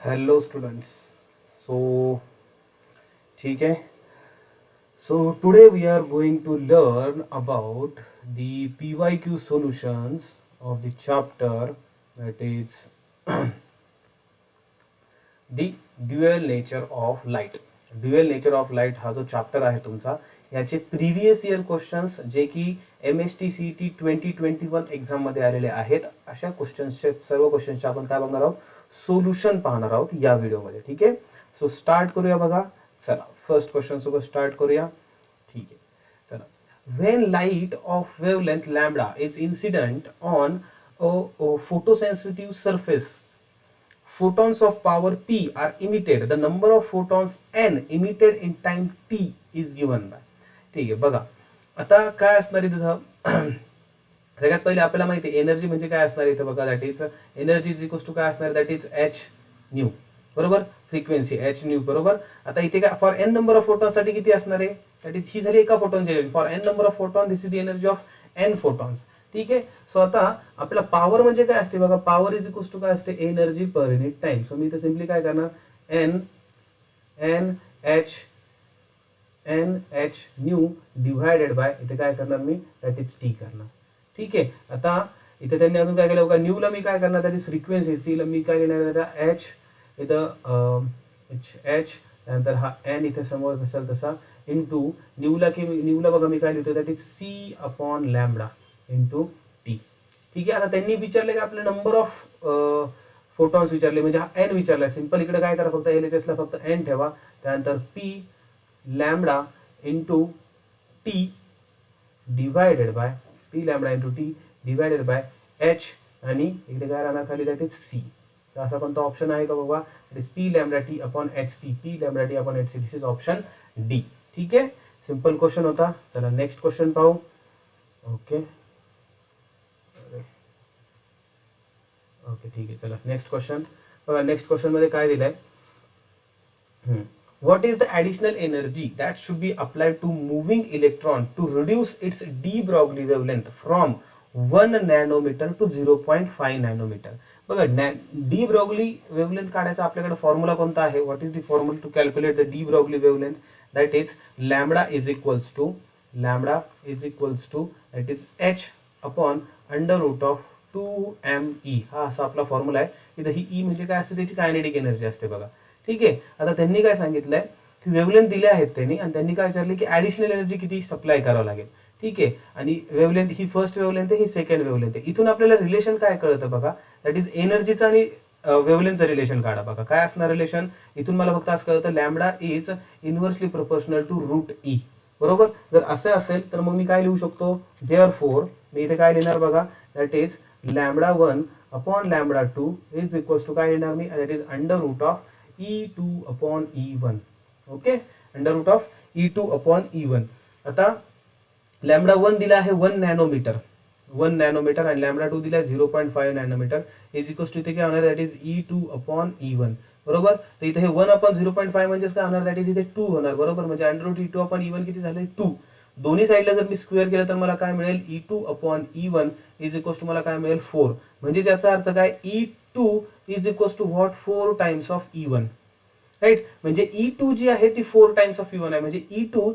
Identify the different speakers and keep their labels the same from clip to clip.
Speaker 1: Hello students. So ठीक है. So today we are going to learn about the PYQ solutions of the chapter that is the dual nature of light. Dual nature of light हा जो chapter आहे तुमचा, याचे previous year questions जे की MSTCT 2021 exam मध्ये आलेले आहेत, अशा क्वेश्चन्सचे सर्व क्वेश्चन्सचे आपण काय बघणार आहोत, सोल्युशन पाहणार आहोत या व्हिडिओमध्ये. ठीक आहे. सो स्टार्ट करूया बघा. चला फर्स्ट क्वेश्चन सोबत स्टार्ट करूया. ठीक आहे. चला. When light of wavelength lambda is incident on photosensitive surface, photons of power p are emitted. The number of photons n emitted in time t is given by. ठीक आहे. बघा आता काय असणार आहे तिथं. सगळ्यात पहिले आपल्याला माहिती आहे एनर्जी म्हणजे काय असणार इथं बघा. That is energy is equals to काय असणार, दॅट इज एच न्यू. बरोबर. Frequency H nu. बरोबर. आता इथे काय for N number of photon साठी किती असणार आहे, दॅट इज ही झाली एका फोटॉनची energy. For N number of photon this is the energy of N photons. ठीक आहे. सो आता आपल्याला पॉवर म्हणजे काय असते बघा. पॉवर इज इक्वल्स टू काय असते, energy per unit time. So मी इथे सिम्पली काय करणार, N H nu divided by इथे काय करणार मी, दॅट इज टी करणार. ठीक आहे. आता इथे त्यांनी अजून काय केलं बघा, न्यूला मी काय करणार, दॅट इज फ्रिक्वेन्सी. सीला मी काय लिहिणार, एच इथं एच त्यानंतर हा एन इथे समोर असेल तसा इंटू न्यूला बघा मी काय लिहितो, that is C upon lambda into T. ठीक आहे. आता त्यांनी विचारले की आपले नंबर ऑफ फोटॉन्स विचारले, म्हणजे हा एन विचारलाय. सिंपल इकडे काय करा, फक्त LHS ला फक्त एन ठेवा. त्यानंतर P lambda into T divided by P lambda into T divided by H, आणि इकडे काय राहणार खाली, दॅट इज सी. तर असा कोणता ऑप्शन आहे का बाबा, it is P lambda T upon H C. P lambda T upon H C, this is option D. ठीक आहे. सिंपल क्वेश्चन होता. चला नेक्स्ट क्वेश्चन पाहू. ओके ओके ठीक आहे. चला नेक्स्ट क्वेश्चन बघा. नेक्स्ट क्वेश्चन मध्ये काय दिलंय, what is the additional energy that should be applied to moving electron to reduce its de Broglie wavelength from 1 nanometer to 0.5 nanometer. बघा डी ब्रॉगली वेवलेंथ काढायचा आपल्याकडे फॉर्म्युला कोणता आहे, what is the formula to calculate the de Broglie wavelength, that is lambda is equals to that is H upon under root of 2me. हा असा आपला formula आहे. इथं ही ई म्हणजे काय असते, त्याची कायनेटिक एनर्जी असते बघा. ठीक आहे. आता त्यांनी काय सांगितलंय की वेवलेंथ दिले आहेत त्यांनी, आणि त्यांनी काय विचारले की ऍडिशनल एनर्जी किती सप्लाय करावं लागेल. ठीक आहे. आणि वेवलेंथ ही फर्स्ट वेवलेंथ आहे, ही सेकंड वेवलेंथ आहे. इथून आपल्याला रिलेशन काय कळतं बघा, दॅट इज एनर्जीचं आणि वेवलेंथचं रिलेशन काढा बघा. काय असणार रिलेशन, इथून मला फक्त असं कळतं, lambda is inversely proportional to root E. बरोबर. जर असं असेल तर मग मी काय लिहू शकतो, देअरफॉर मी इथे काय लिहिणार बघा, that is lambda 1 upon lambda 2 is equals to काय लिहिणार मी, that is under root of E2 upon E1. Okay. Under root of E2 upon E1. आता लॅम्बडा 1 दिला आहे 1 नॅनोमीटर आणि लॅम्बडा 2 दिला आहे 0.5 नॅनोमीटर इज इक्वल्स टू इथे काय होणार, that is E2 upon E1. बरोबर. तर इथे हे 1 अपॉन 0.5 म्हणजे काय होणार, दॅट इज इथे 2 होणार. बरोबर. म्हणजे under route E2 upon E1 किती झाले, 2. दोन्ही साईडला जर मी स्क्वेअर केलं तर मला काय मिळेल, E2 upon E1 is equals to मला काय मिळेल 4. म्हणजे याचा अर्थ काय, E2 is equals to what, 4 times of E1. Right. म्हणजे E2 जी आहे ती 4 टाइम्स ऑफ E1 आहे. म्हणजे E2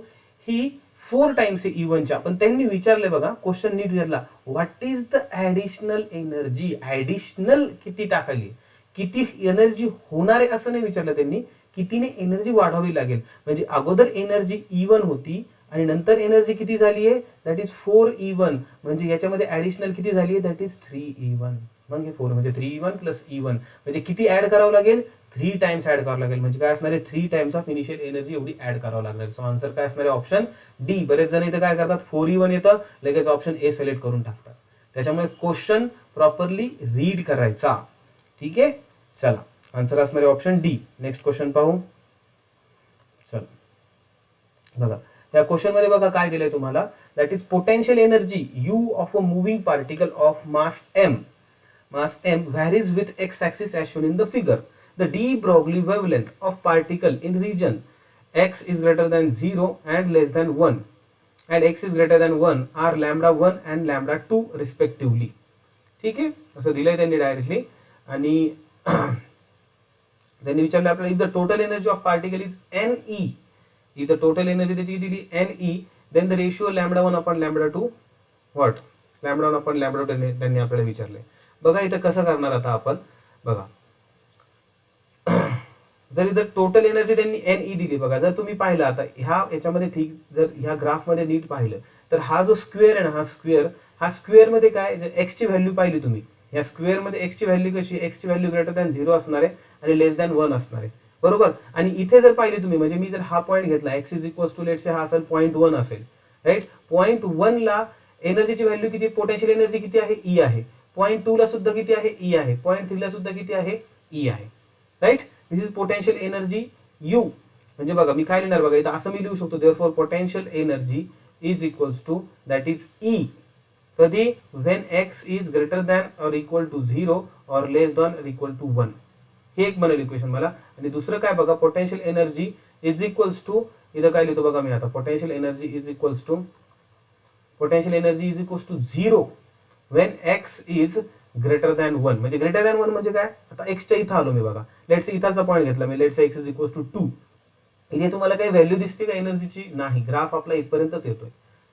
Speaker 1: ही 4 टाइम्स आहे E1च्या. पण त्यांनी विचारले बघा, क्वेश्चन नीट विचारला, what is the additional energy. Additional किती टाकाली, किती एनर्जी होणार आहे असं नाही विचारलं त्यांनी, कितीने एनर्जी वाढवावी लागेल. म्हणजे अगोदर एनर्जी E1 होती आणि नंतर एनर्जी किती झाली आहे, दॅट इज 4E1. म्हणजे याच्यामध्ये ऍडिशनल किती झाली आहे, दॅट इज 3E1. मग 4 म्हणजे 3E1 प्लस E1 म्हणजे किती ऍड करावं लागेल, 3 टाइम्स ऍड करावं लागेल. म्हणजे काय असणार आहे, 3 टाइम्स ऑफ इनिशियल एनर्जी एवढी ऍड करावं लागणार. सो आन्सर काय असणार आहे, ऑप्शन डी. बरेच जण इथे काय करतात, 4E1 येतं लगेच ऑप्शन ए सिलेक्ट करून टाकतात. त्याच्यामुळे क्वेश्चन प्रॉपरली रीड करायचा. ठीक आहे. चला आन्सर असणार आहे ऑप्शन डी. नेक्स्ट क्वेश्चन पाहू. चला बघा या क्वेश्चन मध्ये बघा काय दिलंय तुम्हाला, that is potential energy U of a moving particle of mass M varies with x axis as shown in the figure. The de Broglie wavelength of particle in region x is greater than 0 and less than 1 and x is greater than 1 are lambda 1 and lambda 2 respectively. ठीक आहे. असं दिलंय त्यांनी directly. आणि त्यांनी विचारलं आपल्याला, if the total energy of particle is NE, if the total energy त्याची किती दिली NE, then the ratio λ1/λ2 what, λ1/λ2 त्यांनी आपल्याला विचारले. बघा इथं कसं करणार आता आपण बघा. जर इथं टोटल एनर्जी त्यांनी NE दिली, बघा जर तुम्ही पाहिलं आता ह्या याच्यामध्ये ठीक, जर ह्या ग्राफ मध्ये नीट पाहिलं तर हा जो स्क्वेअर आहे ना, हा स्क्वेअर मध्ये काय, एक्स ची व्हॅल्यू पाहिली तुम्ही, या स्क्वेअर मध्ये एक्स ची व्हॅल्यू कशी, एक्स ची व्हॅल्यू ग्रेटर दॅन 0 असणार आहे आणि लेस दॅन 1 असणार आहे, बरोबर. आणि इथे जर पाहिली तुम्ही, म्हणजे मी जर हा पॉईंट घेतला X is equal to let's say हा असेल 0.1 असेल, राईट. 0.1 ला एनर्जीची व्हॅल्यू किती, पोटेन्शियल एनर्जी किती आहे, E आहे. 0.2 ला सुद्धा किती आहे, E आहे. 0.3 ला सुद्धा किती आहे, E आहे, right. This is potential energy U. म्हणजे बघा मी काय लिहिणार बघा इथं, असं मी लिहू शकतो, therefore potential energy is equals to that is E, कधी, when x is greater than or equal to 0 और less than or equal to 1. हे एक बनवलं इक्वेशन मला. आणि दुसरं काय बघा, potential energy is equals to, इथं काय लिहितो बघा मी आता, potential energy is equals to 0 when x is greater than 1. म्हणजे ग्रेटर दॅन 1 म्हणजे काय, आता x च्या इथं आलो मी बघा, लेट्स से इथाचा पॉईंट घेतला मी, let's say x is equals to 2. इथे तुम्हाला काही व्हॅल्यू दिसते का एनर्जीची, नाही, ग्राफ आपला इथपर्यंतच येतोय,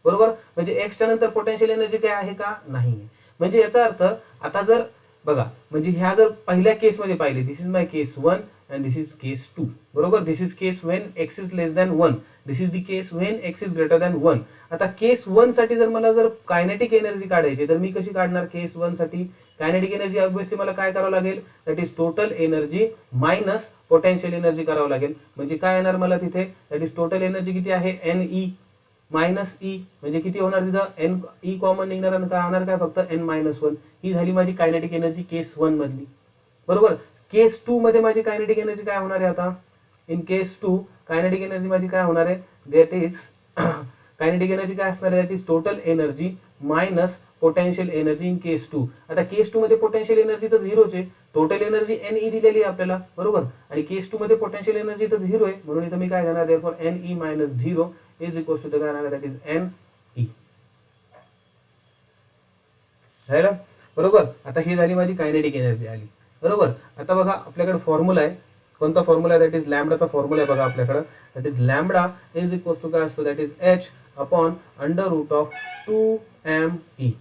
Speaker 1: बरोबर. म्हणजे एक्स च्या नंतर पोटेन्शियल एनर्जी काय आहे का, नाही. म्हणजे याचा अर्थ आता जर बघा, म्हणजे ह्या जर पहिल्या केस मध्ये पाहिले, this is my case 1 and this is case 2, बरोबर. This is case when X is less than 1, this is the case when X is greater than 1. आता केस 1 साठी जर मला जर कायनेटिक एनर्जी काढायची, तर मी कशी काढणार, केस 1 साठी कायनेटिक एनर्जी ऑब्विसली मला काय करावं लागेल, that is total energy minus potential energy करावं लागेल. म्हणजे काय येणार मला तिथे, दॅट इज टोटल एनर्जी किती आहे, NE मायनस E, म्हणजे किती होणार तिथं, E कॉमन निघणार आणि काय होणार, काय फक्त N-1. ही झाली माझी कायनेटिक एनर्जी केस 1 मधली, बरोबर. केस 2 मध्ये माझी कायनेटिक एनर्जी काय होणार आहे आता, इन केस 2 कायनेटिक एनर्जी माझी काय होणार आहे, दॅट इज कायनेटिक एनर्जी काय असणार आहे, that is total energy minus potential energy in case 2. आता केस 2 मध्ये पोटेन्शियल एनर्जी तर 0 आहे, टोटल एनर्जी NE दिलेली आहे आपल्याला, बरोबर. आणि केस 2 मध्ये पोटेन्शियल एनर्जी तर 0 आहे, म्हणून इथं मी काय घेणार, therefore NE minus 0 is equals to काय राहणार, दॅट इज NE, राहिलं, बरोबर. आता ही झाली माझी कायनेटिक एनर्जी आली, बरोबर. आता बघा आपल्याकडे फॉर्म्युला आहे, कोणता फॉर्म्युला आहे, दॅट इज लॅम्बडाचा फॉर्म्युला आहे बघा आपल्याकडे, that is lambda is equals to काय असतो, that is H upon under root of 2me,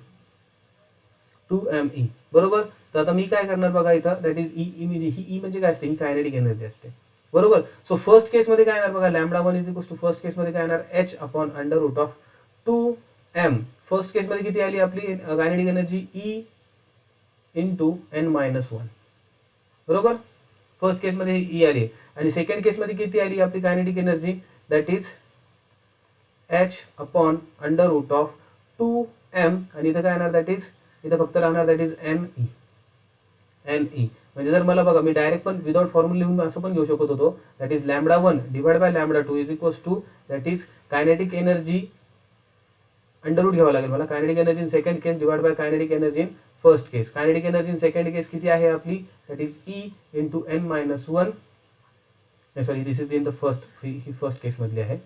Speaker 1: बरोबर. तर आता मी काय करणार बघा इथं, दॅट इज E म्हणजे ही म्हणजे काय असते, ही कायनेटिक एनर्जी असते, बरोबर. सो फर्स्ट केस मध्ये काय येणार बघा, λ1 is equals to first case मध्ये काय येणार, H upon under root of 2m. First case मध्ये किती आली आपली kinetic energy, E into N-1, बरोबर. फर्स्ट केस मध्ये E आली. आणि सेकंड केस मध्ये किती आली आपली kinetic energy, that is H upon under root of 2m. आणि इथं काय येणार, दॅट इज इथं फक्त राहणार, दॅट इज NE. म्हणजे जर मला बघा, मी डायरेक्ट पण विदाउट फॉर्म्युला लिहून असं पण घेऊ शकत होतो, that is λ1 divide by λ2 is equals to that is kinetic energy under root घ्यावं लागेल मला, kinetic energy in second case divide by kinetic energy in first case. Kinetic energy in second case किती आहे आपली, that is E into N-1. Sorry, this is in the first, ही first case मधली आहे,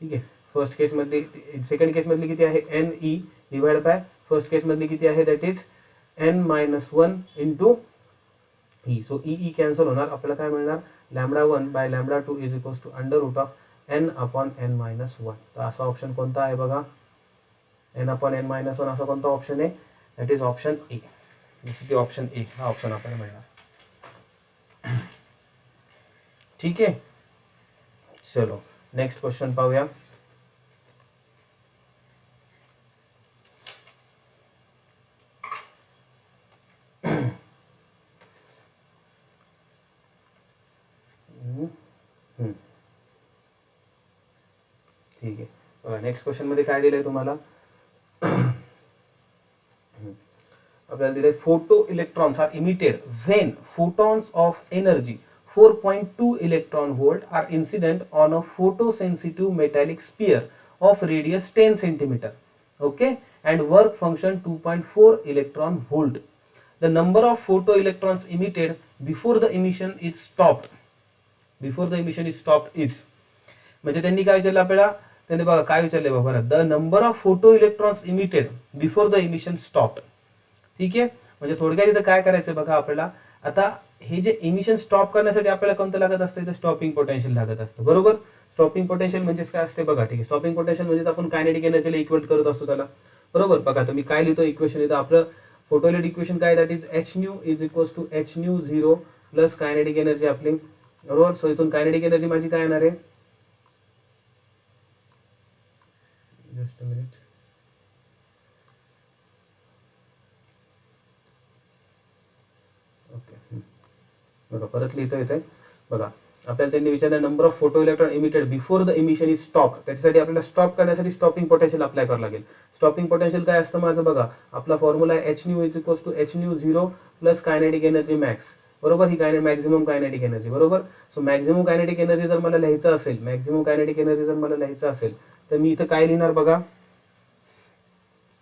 Speaker 1: ठीक आहे. फर्स्ट केस मधली, second केस मधली किती आहे, NE divide by first case मधली किती आहे, that is N-1 into E. So E cancel होणार, आपल्याला काय मिळणार, λ1 by λ2 is equals to under root of N upon N-1. तर असा ऑप्शन कोणता आहे बघा, N अपॉन N-1 असा कोणता ऑप्शन आहे, that is option A. This is the option A, हा ऑप्शन आपल्याला मिळणार, ठीक आहे. चलो नेक्स्ट क्वेश्चन पाहूया. ठीक आहे, नेक्स्ट क्वेश्चन मध्ये काय दिलंय तुम्हाला, आपल्याला दिलंय photo electrons are emitted when photons of energy 4.2 electron volt are incident on a photosensitive metallic sphere of radius 10 centimeter, okay, and work function 2.4 electron volt. The number of photoelectrons emitted before the emission is stopped. Before the emission is stopped is, म्हणजे त्यांनी काय विचारलं आपल्याला, त्यांनी बघा काय विचारले बघा, the number of photo electrons emitted before the emission stopped, ठीक आहे. म्हणजे थोडक्यात इथं काय करायचं बघा आपल्याला, आता हे जे इमिशन स्टॉप करण्यासाठी आपल्याला कोणतं लागत असतं, इथं स्टॉपिंग पोटेन्शियल लागत असतं, बरोबर. स्टॉपिंग पोटेन्शियल म्हणजेच काय असते बघा, ठीक आहे. स्टॉपिंग पोटेन्शियल म्हणजे आपण कायनेटिक एनर्जीला इक्वेट करत असतो त्याला, बरोबर. बघा तर मी काय लिहितो इक्वेशन, इथं आपलं फोटोइलेक्ट्रिक इक्वेशन काय, that is H nu is equals to H nu zero plus kinetic energy आपली, बरोबर. सो इथून कायनेटिक एनर्जी माझी काय येणार आहे, जस्ट अ मिनिट, ओके. बघा परत लिहितो इथे, बघा आपल्याला त्यांनी विचारलं number of photo electron emitted before the emission is stop, त्याच्यासाठी आपल्याला स्टॉप करण्यासाठी स्टॉपिंग पोटेन्शियल अप्लाय करावं लागेल. स्टॉपिंग पोटेन्शियल काय असतं माझं बघा, आपला फॉर्म्युला आहे H nu is equals to H nu zero plus kinetic energy max, बरोबर. ही मॅक्झिमम कायनेटिक एनर्जी, बरोबर. सो मॅक्झिमम कायनेटिक एनर्जी जर मला लिहायचं असेल, मॅक्झिमम कायनेटिक एनर्जी जर मला लिहायचं असेल, तर मी इथं काय लिहिणार बघा,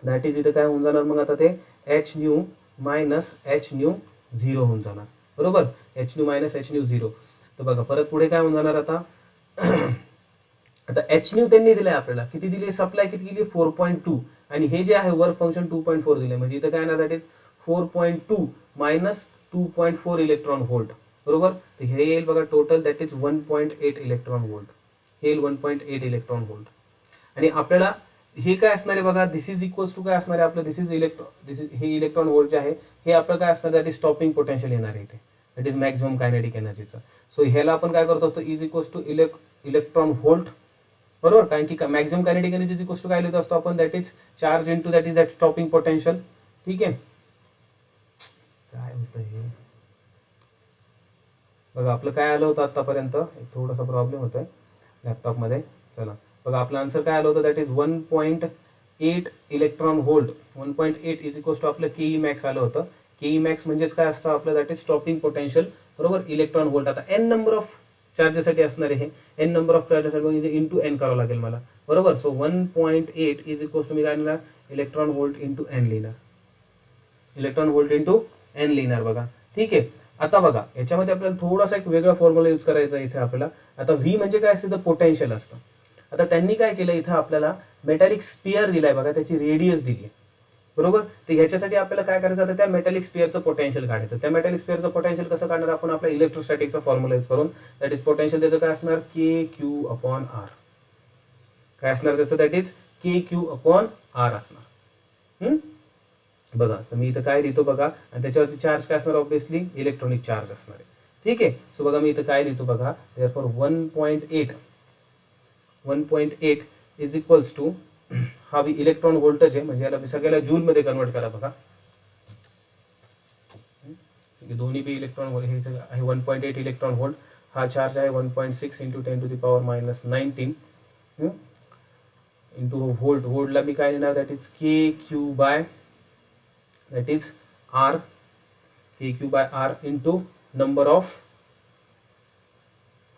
Speaker 1: दॅट इज इथं काय होऊन जाणार मग आता ते H nu minus H nu zero होऊन जाणार, बरोबर. H nu minus H nu zero. तर बघा परत पुढे काय होऊन जाणार आता, आता एच न्यू त्यांनी दिलंय आपल्याला, किती दिले, सप्लाय किती दिली 4.2, आणि हे जे आहे वर्क फंक्शन 2.4 दिले, म्हणजे इथं काय येणार, that is 4.2 minus 2.4 electron volt, बरोबर. तर हे येईल बघा total, that is 1.8 electron volt, हे येईल 1.8 इलेक्ट्रॉन व्होल्ट. आणि आपल्याला हे काय असणार आहे बघा, दिस इज इक्वल्स टू काय असणार आहे आपलं, दिस इज हे इलेक्ट्रॉन व्होल्ट जे आहे हे आपलं काय असणार, दॅट इज स्टॉपिंग पोटेन्शियल येणार आहे इथे, दॅट इज मॅक्झिमम कायनेटिक एनर्जीचं. सो ह्याला आपण काय करतो असतो, is equals to electron volt, बरोबर. कारण की maximum kinetic energy is equals to काय लिहित असतो आपण, that is charge into that is that stopping potential. ठीक आहे. काय होतं हे बघा, आपलं काय आलं होतं आतापर्यंत, थोडासा प्रॉब्लेम होतोय लॅपटॉपमध्ये. चला बघा आपलं आन्सर काय आलं होतं, that is 1.8 electron volt. 1.8 is equals to आपलं केई मॅक्स आलं होतं. केई मॅक्स म्हणजेच काय असतं आपलं, दॅट इज स्टॉपिंग पोटेन्शियल, बरोबर, इलेक्ट्रॉन व्होल्ट. आता एन नंबर ऑफ चार्जेससाठी असणार आहे, एन नंबर ऑफ चार्जेससाठी म्हणजे इंटू एन करावं लागेल मला, बरोबर. सो 1.8 इज इक्वल्स टू मी काय लिहिणार, इलेक्ट्रॉन व्होल्ट इंटू एन लिहिणार, इलेक्ट्रॉन व्होल्ट इंटू एन लिहिणार बघा. ठीक आहे. आता बघा याच्यामध्ये आपल्याला थोडासा एक वेगळा फॉर्म्युला यूज करायचा इथे आपल्याला. आता व्ही म्हणजे काय असतं, तर पोटेन्शियल असतं. आता त्यांनी काय केलं, इथं आपल्याला मेटॅलिक स्पिअर दिलाय बघा, त्याची रेडियस दिली, बरोबर. तर ह्याच्यासाठी आपल्याला काय करायचं, आता त्या मेटॅलिक स्पिअरचं पोटेन्शियल काढायचं. त्या मेटॅलिक स्पिअरचं पोटेन्शियल कसं काढणार आपण, आपल्या इलेक्ट्रोस्टॅटिकचा फॉर्म्युला यूज करून, दॅट इज पोटेन्शियल त्याचं काय असणार, के क्यू अपॉन आर. काय असणार त्याचं, that is K Q upon R असणार. बघा तर मी इथं काय लिहितो बघा, आणि त्याच्यावरती चार्ज काय असणार, ऑब्विसली इलेक्ट्रॉनिक चार्ज असणार आहे. ठीक आहे. सो बघा मी इथं काय लिहितो बघा, देअरफॉर 1.8 इज इक्वल्स टू, हा इलेक्ट्रॉन व्होल्टेज आहे, म्हणजे याला सगळ्याला जूल मध्ये कन्वर्ट करा बघा. दोन्ही बी इलेक्ट्रॉन व्होल्ट हे आहे 1.8 इलेक्ट्रॉन व्होल्ट. हा चार्ज आहे 1.6 इंटू 10⁻⁻19 इंटू व्होल्ट. व्होल्टला मी काय लिहिणार, that is K Q by, that is r, kq by r into number of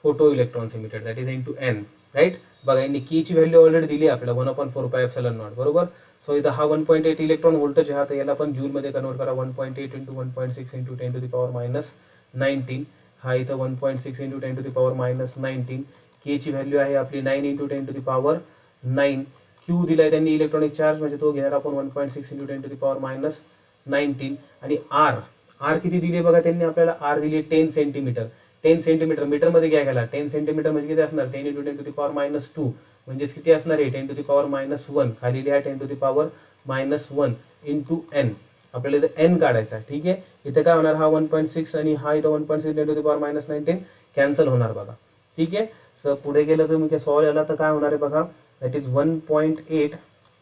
Speaker 1: photo electrons emitted, that is into n, right. बघा यांनी की ची व्हॅल्यू ऑलरेडी दिली आपल्याला 1/4πε0, बरोबर. सो इथं हा 1.8 इलेक्ट्रॉन व्होल्टेज हा, तर याला आपण जूल मध्ये कन्वर्ट करा. 1.8 इंटू 1.6 इंटू 10⁻⁻19, हा इथं 1.6 इंटू 10⁻⁻19. के ची व्हॅल्यू आहे आपली 9 इंटू 10⁻9. क्यू दिलाय त्यांनी इलेक्ट्रॉनिक चार्ज, म्हणजे तो घेणार आपण 1.6 इंटू 10⁻⁻19. आणि आर किती दिली बघा त्यांनी आपल्याला, आर दिली 10 सेंटीमीटर. 10 सेंटीमीटर मीटर मध्ये घ्या गेला, 10 सेंटीमीटर म्हणजे किती असणार, 10 इंटू 10⁻2 म्हणजेच किती असणार आहे, 10⁻1. खाली लिहा 10⁻1 इंटू एन. आपल्याला इथं एन काढायचा. ठीक आहे. इथे काय होणार, हा 1.6 आणि हा इथं 1.6 10⁻19 कॅन्सल होणार बघा. ठीक आहे. सर पुढे गेलं तर मी सॉल्व याला, तर काय होणार आहे बघा, that is 1.8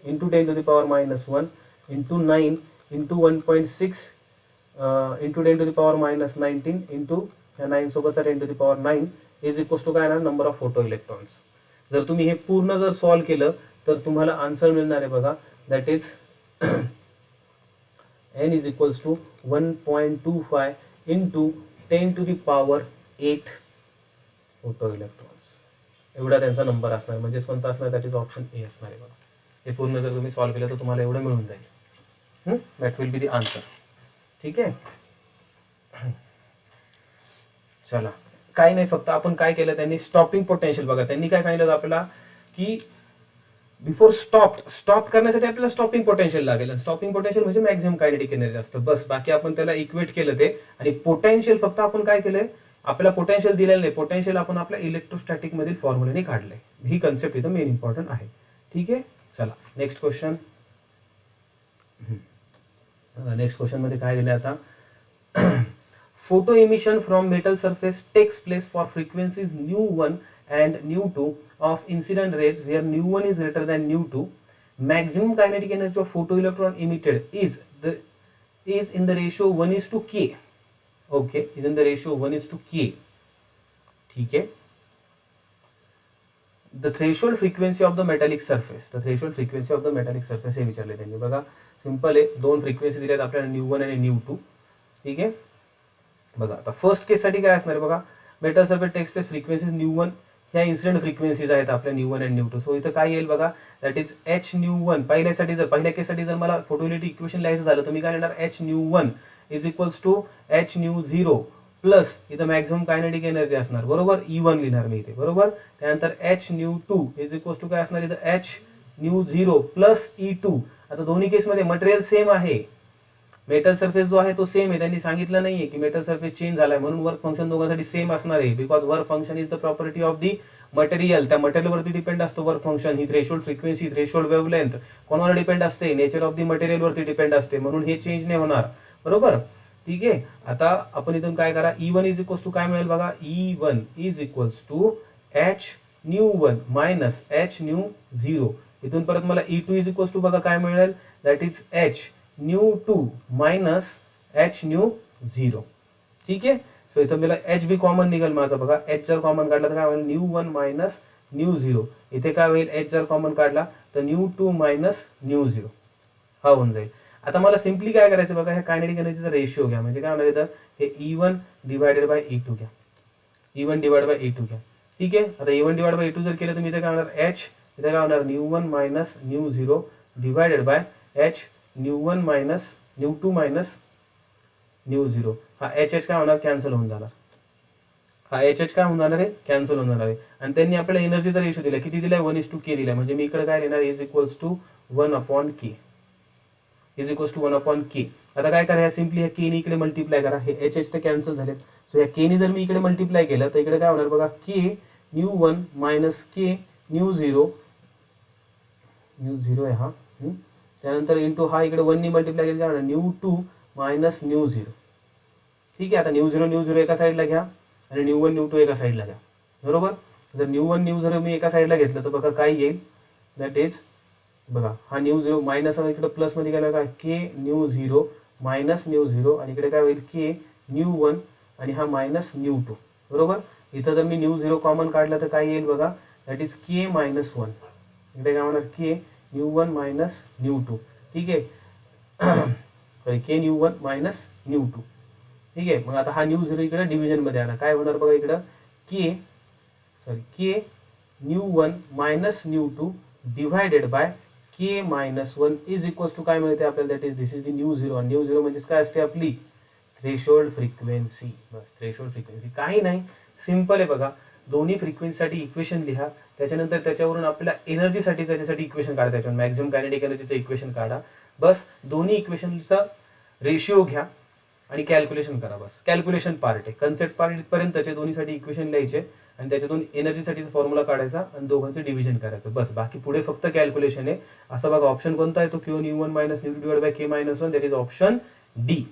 Speaker 1: into 10⁻1 into 9 into 1.6 into 10⁻19 into ह्या 9 सोबतचा 10⁻9 इज इक्वल्स टू काय ना, नंबर ऑफ फोटो इलेक्ट्रॉन्स. जर तुम्ही हे पूर्ण जर सॉल्व केलं तर तुम्हाला आन्सर मिळणार आहे बघा, that is n is equals to 1.25 into 10⁸ photo electrons. एवढा त्यांचा नंबर असणार, म्हणजेच कोणता असणार, दॅट इज ऑप्शन ए असणार आहे बघा. हे पूर्ण जर तुम्ही सॉल्व केलं तर तुम्हाला एवढं मिळून जाईल. That will be the answer. ठीक आहे. चला काही नाही, फक्त आपण काय केलं, त्यांनी स्टॉपिंग पोटेन्शियल बघा, त्यांनी काय सांगितलं आपल्याला की बिफोर स्टॉप करण्यासाठी आपल्याला स्टॉपिंग पोटेन्शियल लागेल, आणि स्टॉपिंग पोटेन्शियल म्हणजे मॅक्झिमम कायनेटिक एनर्जी असतं. बस बाकी आपण त्याला इक्वेट केलं ते. आणि पोटेन्शियल फक्त आपण काय केलंय, आपल्याला पोटेन्शियल दिलेलं नाही, पोटेन्शियल आपण आपल्या इलेक्ट्रोस्टॅटिक मधील फॉर्म्युलाने काढलंय. ही कन्सेप्ट इथं मेन इम्पॉर्टंट आहे. ठीक आहे, चला नेक्स्ट क्वेश्चन. नेक्स्ट क्वेश्चन मध्ये काय दिलंय आता, photo emission from metal surface takes place for frequencies nu1 and nu2 of incident rays where nu1 is greater than nu2. Maximum kinetic energy of photoelectron emitted is in the ratio 1:k. Okay, is in the ratio 1:k. ठीक है. The threshold frequency of the metallic surface. The threshold frequency of the metallic surface हे विचारले त्यांनी. बघा simple आहे, दोन frequency दिल्यात आपल्याला nu1 आणि nu2. ठीक आहे. बघा आता फर्स्ट केस साठी काय असणार बघा, metal surface takes place frequencies nu one, ह्या इन्सिडेंट फ्रिक्वेन्सीज आहेत आपल्या न्यू1 आणि न्यू2. सो इथं काय येईल बघा, दॅट इज एच न्यू1. पहिल्या केससाठी जर मला फोटोइलेक्ट्रिक इक्वेशन लिहायचं झालं तर मी काय लिहिणार, h nu one is equals to H nu zero plus इथं मॅक्झिमम कायनेटिक एनर्जी असणार, बरोबर, E1 लिहिणार मी इथे, बरोबर. त्यानंतर h nu two is equals to काय असणार इथं, H nu zero plus E2. आता दोन्ही केसमध्ये मटेरियल सेम आहे, मेटल सरफेस जो आहे तो सेम आहे. त्यांनी सांगितलं नाहीये की मेटल सरफेस चेंज झालाय म्हणून वर्क फंक्शन दोघांसाठी सेम असणार आहे, because work function is the property of the material. त्या मटेरियलवरती डिपेंड असतो वर्क फंक्शन. ही थ्रेशोल्ड फ्रिक्वेन्सी, थ्रेशोल्ड वेव्हलेंथ कोणावर डिपेंड असते, नेचर ऑफ दी मटेरियल वरती डिपेंड असते, म्हणून हे चेंज नाही होणार, बरोबर. ठीक आहे. आता आपण इथून काय करा, E1 इज इक्वल्स टू काय मिळेल बघा, E1 is equals to H nu one minus H nu zero. इथून परत मला E2 इज इक्वल्स टू बघा काय मिळेल, that is H nu two minus H nu zero. ठीक आहे. सो इथं मला एच बी कॉमन निघेल माझा बघा, एच जर कॉमन काढला तर काय होईल, न्यू1 मायनस न्यू झिरो. इथे काय होईल, एच जर कॉमन काढला तर न्यू2 मायनस न्यू झिरो हा होऊन जाईल. आता मला सिम्पली काय करायचं बघा, हे कायनेटिक एनर्जीचा रेशिओ घ्या, म्हणजे काय होणार इथं, हे E1 डिवायडेड बाय E2 घ्या, E1 डिवाइड बाय E2 घ्या. ठीक आहे. आता E1 डिवाइड बाय E2 जर केलं तर इथे काय होणार, एच इथे काय होणार, nu one minus nu zero divided by h nu one minus nu two minus nu zero. हा एच एच काय होणार, कॅन्सल होऊन जाणार, हा एच एच काय होणार आहे, कॅन्सल होणार आहे. आणि त्यांनी आपल्याला एनर्जीचा रेशिओ दिला, किती दिलाय, 1:k दिलाय. म्हणजे मी इकडे काय लिहिणार, is equals to 1/k, is equals to 1/k. आता काय करा, सिम्पली ह्या के ने इकडे मल्टिप्लाय करा, हे एच एच तर कॅन्सल झालेत. सो या के ने जर मी इकडे मल्टिप्लाय केलं तर इकडे काय होणार बघा, k nu one minus k nu zero, nu zero आहे हा, त्यानंतर इंटू हा इकडे 1 ने मल्टिप्लाय केलं काय होणार, न्यू2 मायनस न्यू झिरो. ठीक आहे. आता न्यू झिरो एका साईडला घ्या आणि न्यू1 न्यू2 एका साईडला घ्या, बरोबर. जर न्यू1 न्यू झिरो मी एका साईडला घेतलं तर बघा काय येईल, दॅट इज बघा हा न्यू झिरो मायनस इकडे प्लस मध्ये गेला काय, k nu zero minus nu zero, आणि इकडे काय होईल, के न्यू1 आणि हा मायनस न्यू2, बरोबर. इथं जर मी न्यू झिरो कॉमन काढला तर काय येईल बघा, that is K minus one. इकडे काय होणार, के न्यू1 मायनस न्यू2. ठीक आहे. के न्यू1 मायनस न्यू2. ठीक आहे. मग आता हा न्यू झिरो इकडे डिव्हिजन मध्ये आला, काय होणार बघा इकडं, k nu one minus nu two divided by k minus one is equals to काय मिळते आपल्याला, that is this is the nu zero. Nu zero म्हणजे काय असते आपली थ्रेशोल्ड फ्रिक्वेन्सी. बस थ्रेशोल्ड फ्रिक्वेन्सी, काही नाही, सिंपल आहे बघा. दोन्ही फ्रिक्वेन्सीसाठी इक्वेशन लिहा, त्याच्यानंतर त्याच्यावरून आपल्याला एनर्जीसाठी त्याच्यासाठी इक्वेशन काढा, त्याच्यावर मॅक्झिमम कायनेटिक एनर्जीचं इक्वेशन काढा. बस दोन्ही इक्वेशनचा रेशिओ घ्या आणि कॅल्क्युलेशन करा. बस कॅल्क्युलेशन पार्ट आहे, कन्सेप्ट पार्ट पर्यंतचे दोन्हीसाठी इक्वेशन लिहायचे आणि त्याच्यातून एनर्जीसाठीचा फॉर्म्युला काढायचा आणि दोघांचं डिव्हिजन करायचं. बस बाकी पुढे फक्त कॅल्क्युलेशन आहे. असं बघा ऑप्शन कोणता आहे, तो q nu one minus nu two divide by k minus one, that is option D.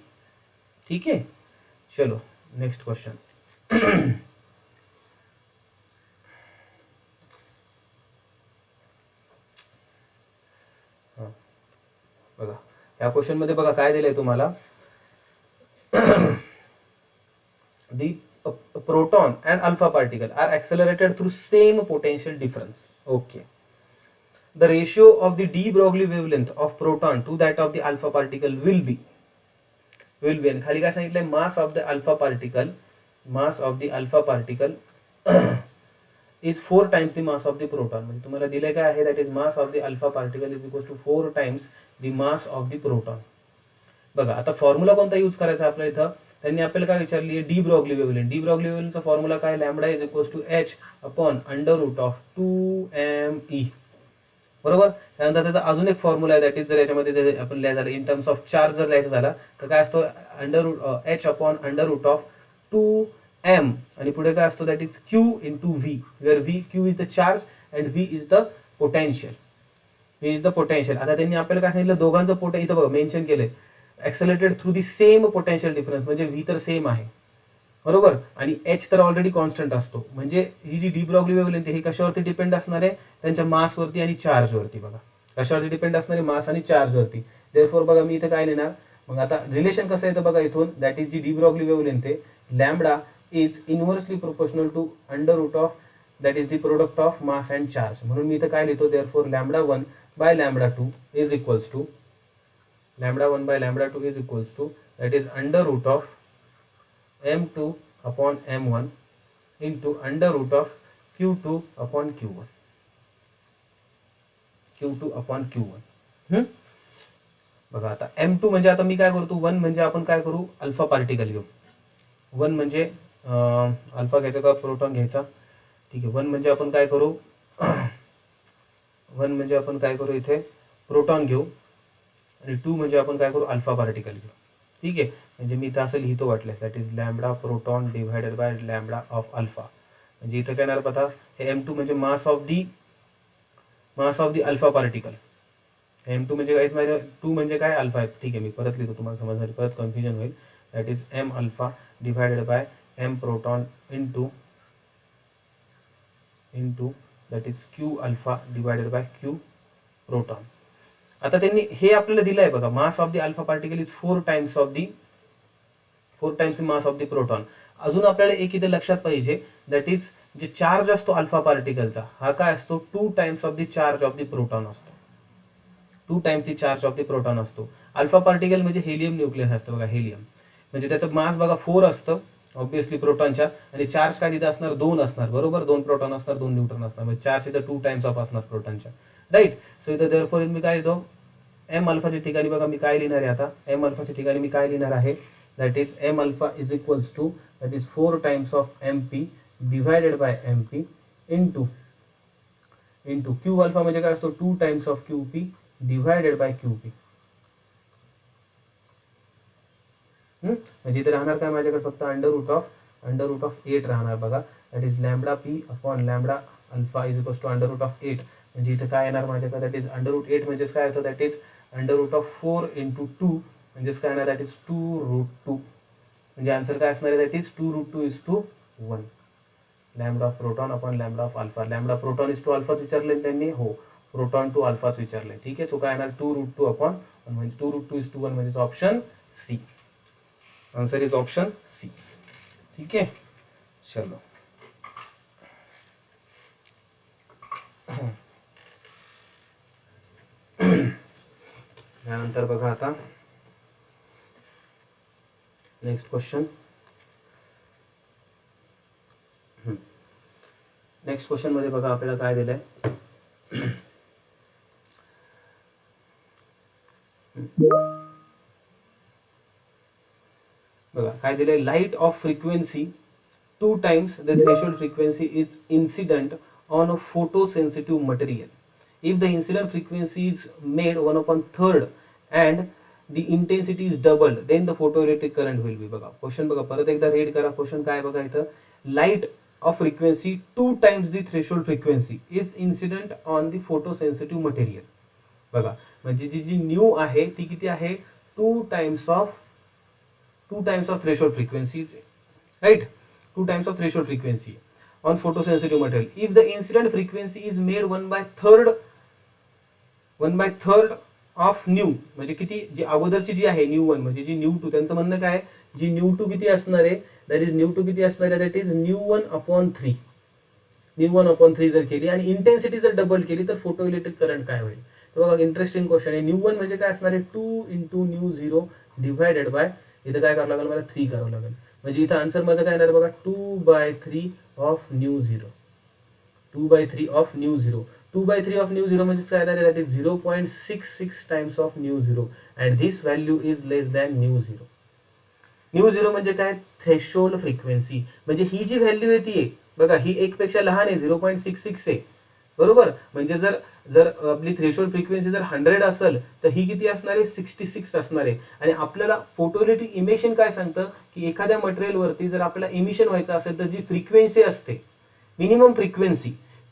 Speaker 1: ठीक आहे. चलो नेक्स्ट क्वेश्चन. बघा या क्वेश्चन मध्ये बघा काय दिलंय तुम्हाला, the proton and alpha particle are accelerated through same potential difference. Okay. The ratio of the de Broglie wavelength of proton to that of the alpha particle will be and खाली काय सांगितलंय, mass of the alpha particle is 4 times the mass of the proton. म्हणजे तुम्हाला दिलंय काय आहे, that is mass of the alpha particle is equals to 4 times the mass of the proton. बघा आता फॉर्म्युला कोणता यूज करायचा आपल्या इथं, त्यांनी आपल्याला काय विचारली, de Broglie wavelength. De Broglie वेव्हलेंथचा फॉर्म्युला काय, lambda is equals to h upon under root of 2me. बरोबर. त्यानंतर त्याचा अजून एक फॉर्म्युला आहे, दॅट इज जर याच्यामध्ये आपण लिहायचं झालं इन टर्म्स ऑफ चार्ज जर लिहायचं झालं तर काय असतो, h upon under root of 2m आणि पुढे काय असतो, that is q into v, where q is the charge and v is the potential. आता त्यांनी आपल्याला काय सांगितलं, दोघांचं पोटेन्शियल इथं बघा मेन्शन केलंय, accelerated through the same potential difference, म्हणजे v तर सेम आहे बरोबर, आणि h तर ऑलरेडी कॉन्स्टंट असतो. म्हणजे ही जी डी ब्रॉग्ली वेव्हलेंथ ही कशावरती डिपेंड असणार आहे, त्यांच्या मासवरती आणि चार्जवरती. बघा कशावरती डिपेंड असणार आहे, मास आणि चार्जवरती. देअरफॉर बघा मी इथं काय लिहिणार, मग आता रिलेशन कसं येतं बघा इथून, दॅट इज जी डी ब्रॉग्ली वेव्हलेंथ आहे, lambda is inversely proportional to under root of that is the product of mass and charge. म्हणून मी इथं काय लिहितो, therefore lambda 1 by lambda 2 is equals to lambda 1 by lambda 2 is equals to that is under root of m2 upon m1 into under root of q2 upon q1 upon q1. बघा आता m2 म्हणजे आता मी काय करतो, 1 म्हणजे आपण काय करू, अल्फा पार्टिकल घेऊ. 1 म्हणजे अल्फा घ्यायचा का प्रोटॉन घ्यायचा, ठीक आहे. 1 म्हणजे आपण काय करू 1 म्हणजे आपण काय करू इथे प्रोटॉन घेऊ, आणि 2 म्हणजे आपण काय करू अल्फा पार्टिकल घेऊ. ठीक आहे, म्हणजे मी इथं असं लिहितो वाटल्यास, that is lambda proton divided by lambda of alpha. म्हणजे इथं काय येणार पहा, हे m2 म्हणजे मास of the alpha particle. m2 म्हणजे काय, 2 म्हणजे काय अल्फा आहे. ठीक आहे, मी परत लिहितो तुम्हाला समजणार, परत कन्फ्युजन होईल. That is m alpha divided by m proton into that is q alpha divided by q proton. आता त्यांनी हे आपल्याला दिलं आहे बघा, mass of the alpha particle is 4 times mass of the proton. अजून आपल्याला एक इथे लक्षात पाहिजे, दॅट इज जे चार्ज असतो अल्फा पार्टिकलचा हा काय असतो, 2 times of the charge of the proton असतो. 2 times the charge of the proton असतो. अल्फा पार्टिकल म्हणजे हेलियम न्यूक्लियस असतं बघा, हेलियम म्हणजे त्याचं मास बघा 4 असतं ऑब्विसली प्रोटॉनच्या, आणि चार्ज काय तिथे असणार 2 असणार बरोबर, 2 प्रोटॉन असणार 2 न्यूट्रॉन असणार, म्हणजे चार्ज इथं 2 टाइम्स ऑफ असणार प्रोटॉनच्या, राईट. सो इथं देअरफॉर मी काय लिहितो, एम अल्फाच्या ठिकाणी बघा मी काय लिहिणार आहे, आता एम अल्फाच्या ठिकाणी मी काय लिहिणार आहे, that is M alpha is equals to that is 4 times of mp divided by mp into Q alpha म्हणजे काय असतो 2 times of qp divided by qp. म्हणजे इथे राहणार काय माझ्याकडे फक्त अंडर रूट ऑफ 8 राहणार बघा, that is lambda p upon lambda alpha is equals to under root of 8. म्हणजे इथे काय येणार माझ्याकडे, दॅट इज अंडर रूट 8 म्हणजेच काय होतं, that is under root of 4 into 2 म्हणजेच काय येणार, दॅट इज 2 रूट 2. म्हणजे आन्सर काय असणार आहे, that is 2 root 2 is to 1. Lambda proton upon lambda of alpha. Lambda proton is to अल्फाच विचारले त्यांनी, हो प्रोटॉन टू अल्फाच विचारले. ठीक आहे, तो काय येणार 2 रूट 2 अपॉन 1 म्हणजे 2 रूट 2 इज टू 1 म्हणजे option C. Answer is option C. ठीक आहे, चलो त्यानंतर बघा आता नेक्स्ट क्वेश्चन. नेक्स्ट क्वेश्चन मध्ये बघा आपल्याला काय दिलंय, बघा काय दिलंय, light of frequency 2 times the threshold frequency is incident on a photosensitive material. If the incident frequency is made 1/3 and the intensity is doubled, then the photoelectric current will be. बघा question बघा परत एकदा read करा. Question काय बघा इथं, light of frequency 2 times the threshold frequency is incident on the photosensitive material. बघा म्हणजे जी न्यू आहे ती किती आहे, 2 times of threshold frequency, right, 2 times of threshold frequency on photosensitive material. If the incident frequency is made 1/3 of nu, म्हणजे किती, जी अगोदरची जी आहे न्यू 1 म्हणजे जी न्यू 2, त्यांचं म्हणणं काय, जी न्यू 2 किती असणार आहे, दॅट इज न्यू 2 किती असणार आहे, दॅट इज न्यू 1/3 जर केली आणि इंटेन्सिटी जर डबल केली तर फोटो इलेक्ट्रिक करंट काय होईल. तर बघा इंटरेस्टिंग क्वेश्चन आहे. न्यू 1 म्हणजे काय असणार आहे, 2 इंटू न्यू 0 डिव्हायडेड बाय, इथं काय करावं लागेल मला 3 करावं लागेल. म्हणजे इथं आन्सर माझं काय येणार बघा, 2/3 of new 0. 2/3 of new 0. 2/3 of new 0 म्हणजे काय येणार आहे, that is 0.66 times of new 0 and this value is less than new 0. New 0 म्हणजे काय, थ्रेशोल्ड फ्रिक्वेन्सी. म्हणजे ही जी व्हॅल्यू आहे ती बघा ही 1 पेक्षा लहान आहे, 0.66 आहे बरोबर. म्हणजे जर जर आपली थ्रेशोल्ड फ्रिक्वेन्सी जर 100 असेल तर ही किती असणार आहे 66 असणार आहे. आणि आपल्याला फोटोइलेक्ट्रिक इमिशन काय सांगतं की एखाद्या मटेरियलवरती जर आपल्याला इमिशन व्हायचं असेल तर जी फ्रिक्वेन्सी असते मिनिमम फ्रिक्वेन्सी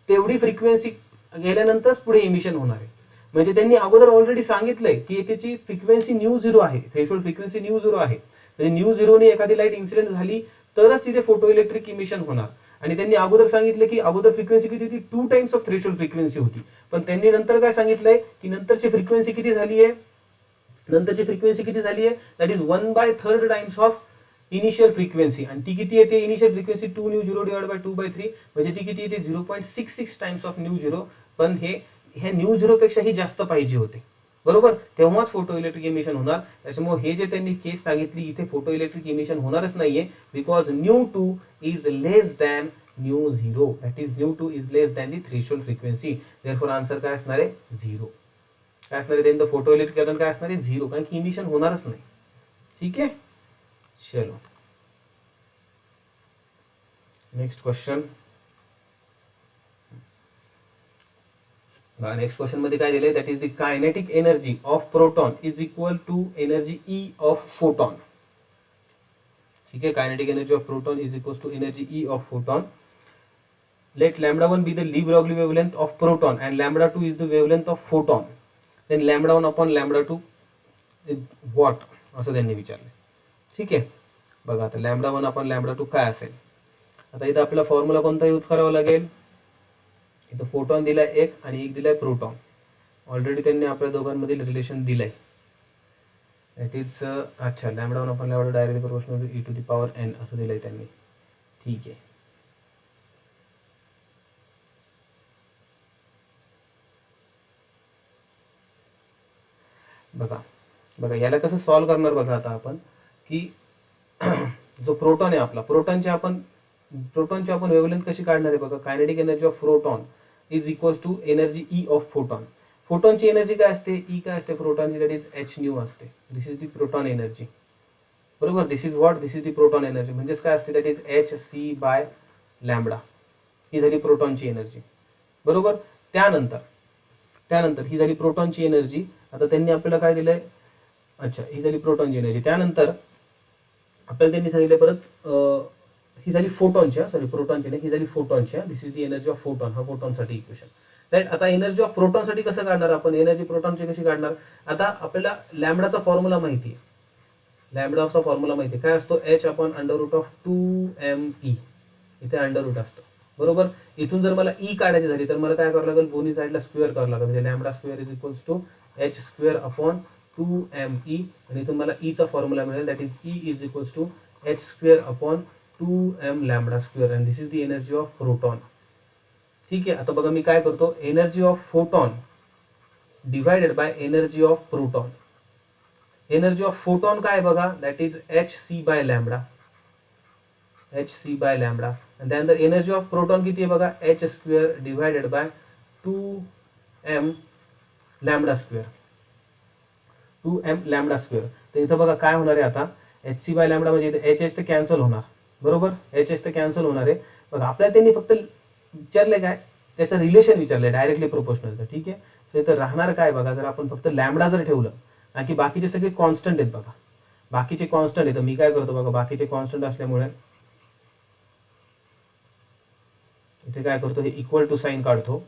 Speaker 1: तेवढी फ्रिक्वेन्सी गेल्यानंतरच पुढे इमिशन होणार आहे. म्हणजे त्यांनी अगोदर ऑलरेडी सांगितलंय की त्याची फ्रिक्वेन्सी न्यू झिरो आहे, थ्रेशोल्ड फ्रिक्वेन्सी न्यू झिरो आहे. म्हणजे न्यू झिरोने एखादी लाईट इन्सिडेंट झाली तरच तिथे फोटो इलेक्ट्रिक इमिशन होणार. आणि त्यांनी अगोदर सांगितलं की अगोदर फ्रिक्वेन्सी किती होती 2 टाइम्स ऑफ थ्रेशोल्ड फ्रिक्वेन्सी होती. पण त्यांनी नंतर काय सांगितलंय की नंतरची फ्रिक्वेन्सी किती झाली आहे, नंतरची फ्रिक्वेन्सी किती झाली आहे that is 1/3 times of initial frequency. आणि ती किती येते initial frequency 2 new zero divide by 2/3 म्हणजे ती किती येते 0.66 टाइम्स ऑफ न्यू झिरो. पण हे ह्या न्यू झिरो पेक्षाही जास्त पाहिजे होते बरोबर, तेव्हाच फोटो इलेक्ट्रिक इमिशन होणार. त्याच्यामुळे हे जे त्यांनी केस सांगितली इथे फोटो इलेक्ट्रिक इमिशन होणारच नाहीये because nu two is less than nu zero, that is nu two is less than the threshold frequency. Therefore answer काय असणार आहे झिरो. काय असणार आहे देन फोटो इलेक्ट्रिक करंट काय असणार आहे झिरो, कारण की इमिशन होणारच नाही. ठीक आहे चलो नेक्स्ट क्वेश्चन. नेक्स्ट क्वेश्चन मध्ये काय दिलंय that is the kinetic energy of proton is equal to energy E of photon. ठीक आहे kinetic energy of proton is equal to energy E of photon. Let λ1 be the de Broglie wavelength of proton and λ2 is the wavelength of photon, then λ1 upon λ2 what असं त्यांनी विचारले. ठीक आहे बघा आता λ1 upon λ2 काय असेल. आता इथं आपल्याला फॉर्म्युला कोणता यूज करावा लागेल. इथं फोटॉन दिलाय एक आणि एक दिलाय प्रोटॉन. ऑलरेडी त्यांनी आपल्या दोघांमधील रिलेशन दिलंय दॅट इज अच्छा λ1 upon λ2 directly proportional to e to the power n असं दिलंय त्यांनी. ठीक आहे बघा बघा याला कसं सॉल्व करणार बघा आता आपण की जो प्रोटॉन आहे आपला प्रोटॉनची आपण वेव्हलेंथ कशी काढणार आहे बघा. Kinetic energy of proton is equal to energy E of photon. फोटॉनची एनर्जी काय असते ई काय असते प्रोटॉनची दॅट इज एच न्यू असते. This is the proton energy बरोबर. This is what this is the proton energy म्हणजेच काय असते that is H C by lambda. ही झाली प्रोटॉनची एनर्जी बरोबर. त्यानंतर ही झाली प्रोटॉनची एनर्जी. आता त्यांनी आपल्याला काय दिलंय अच्छा ही झाली प्रोटॉनची एनर्जी. त्यानंतर आपल्याला त्यांनी सांगितलं परत ही झाली फोटॉनची सॉरी प्रोटॉनची नाही ही झाली फोटॉनची. This is the energy of photon हा फोटॉनसाठी इक्वेशन राईट. आता एनर्जी ऑफ प्रोटॉनसाठी कसं काढणार आपण एनर्जी प्रोटॉनची कशी काढणार. आता आपल्याला लॅम्बडाचा फॉर्म्युला माहिती आहे. लॅम्बडाचा फॉर्म्युला माहिती आहे काय असतो H upon under root of 2me. इथे अंडर रूट असतो बरोबर. इथून जर मला ई काढायची झाली तर मला काय करावं लागेल दोन्ही साईडला स्क्वेअर करावं लागेल म्हणजे lambda square is equals to H square upon 2me. आणि इथून मला ईचा फॉर्म्युला मिळेल that is E is equals to H square upon 2m lambda square and this is the energy of proton. ठीक आहे आता बघा मी काय करतो energy of photon divided by energy of proton. Energy of photon काय बघा that is H C by lambda आणि त्यानंतर एनर्जी ऑफ प्रोटॉन किती आहे बघा H square divided bye 2m lambda square तर इथं बघा काय होणार आहे आता एच सी बाय लॅम्बडा म्हणजे एच एच ते कॅन्सल होणार बरोबर. एच एच ते कॅन्सल होणार आहे बघा. आपल्याला त्यांनी फक्त विचारलंय काय त्याचं रिलेशन विचारलंय डायरेक्टली प्रोपोर्शनलचं. ठीक आहे सो इथं राहणार काय बघा जर आपण फक्त लॅम्बडा जर ठेवलं आणि बाकीचे सगळे कॉन्स्टंट आहेत बघा बाकीचे कॉन्स्टंट आहेत. मी काय करतो बघा बाकीचे कॉन्स्टंट असल्यामुळे इथे काय करतो हे इक्वल टू साइन काढतो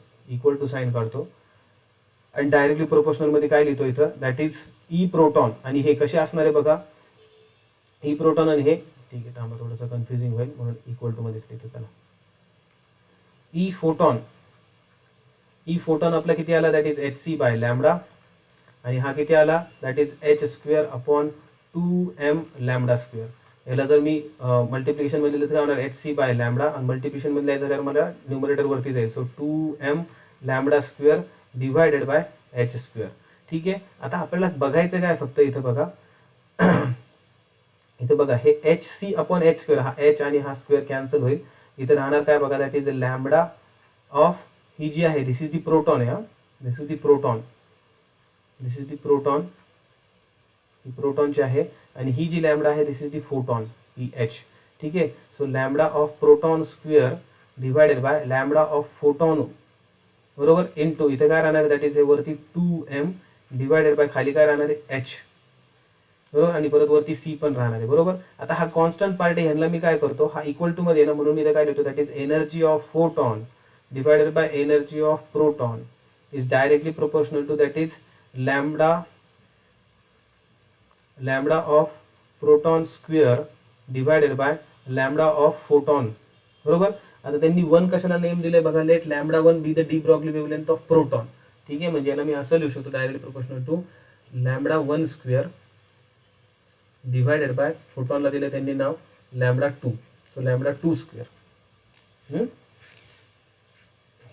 Speaker 1: आणि डायरेक्टली प्रोपोर्शनल मध्ये काय लिहितो इथं दॅट इज ई प्रोटॉन आणि हे कसे असणार आहे बघा ई प्रोटॉन आणि हे ठीक आहे थांबा थोडंसं कन्फ्युजिंग होईल म्हणून इक्वल टू मध्येच लिहितो त्याला. ई फोटॉन आपला किती आला that is H C by lambda आणि हा किती आला that is H square upon 2m lambda square. याला जर मी मल्टिप्लिकेशन मध्ये लिहिलं तर होणार एच सी बाय लॅम्बडा आणि मल्टिप्लिकेशन मध्ये झाल्यावर मला न्यूमरेटर वरती जाईल so 2m lambda square divided by H square. ठीक आहे आता आपल्याला बघायचं काय फक्त इथं बघा हे H C upon H square हा एच आणि हा स्क्वेअर कॅन्सल होईल. इथे राहणार काय बघा दॅट इज लॅम्बडा ऑफ ही जी आहे दिस इज दी प्रोटॉन आहे दिस इज दी प्रोटॉन ही प्रोटॉनची आहे आणि ही जी लॅम्बडा आहे दिस इज दी फोटॉन ही एच. ठीक आहे so lambda of proton square divided by lambda of photon बरोबर. इंटू इथे काय राहणार आहे, दॅट इज हे वरती 2m डिवायडेड बाय खाली काय राहणार आहे h, बरोबर. आणि परत वरती c पण राहणार आहे, बरोबर. आता हा कॉन्स्टंट पार्ट आहे, ह्यांना मी काय करतो, हा इक्वल टू मध्ये ना, म्हणून मी इथे काय लिहितो, that is energy of photon divided by energy of proton is directly proportional to that is lambda of proton square divided by lambda of photon, बरोबर. आता त्यांनी वन कशाला नेम दिले बघा, let lambda one be the de Broglie wavelength of proton. ठीक आहे, म्हणजे याला मी असं लिहू शकतो, directly proportional to lambda one square divided by फोटॉनला दिले त्यांनी नाव lambda two, so lambda two square.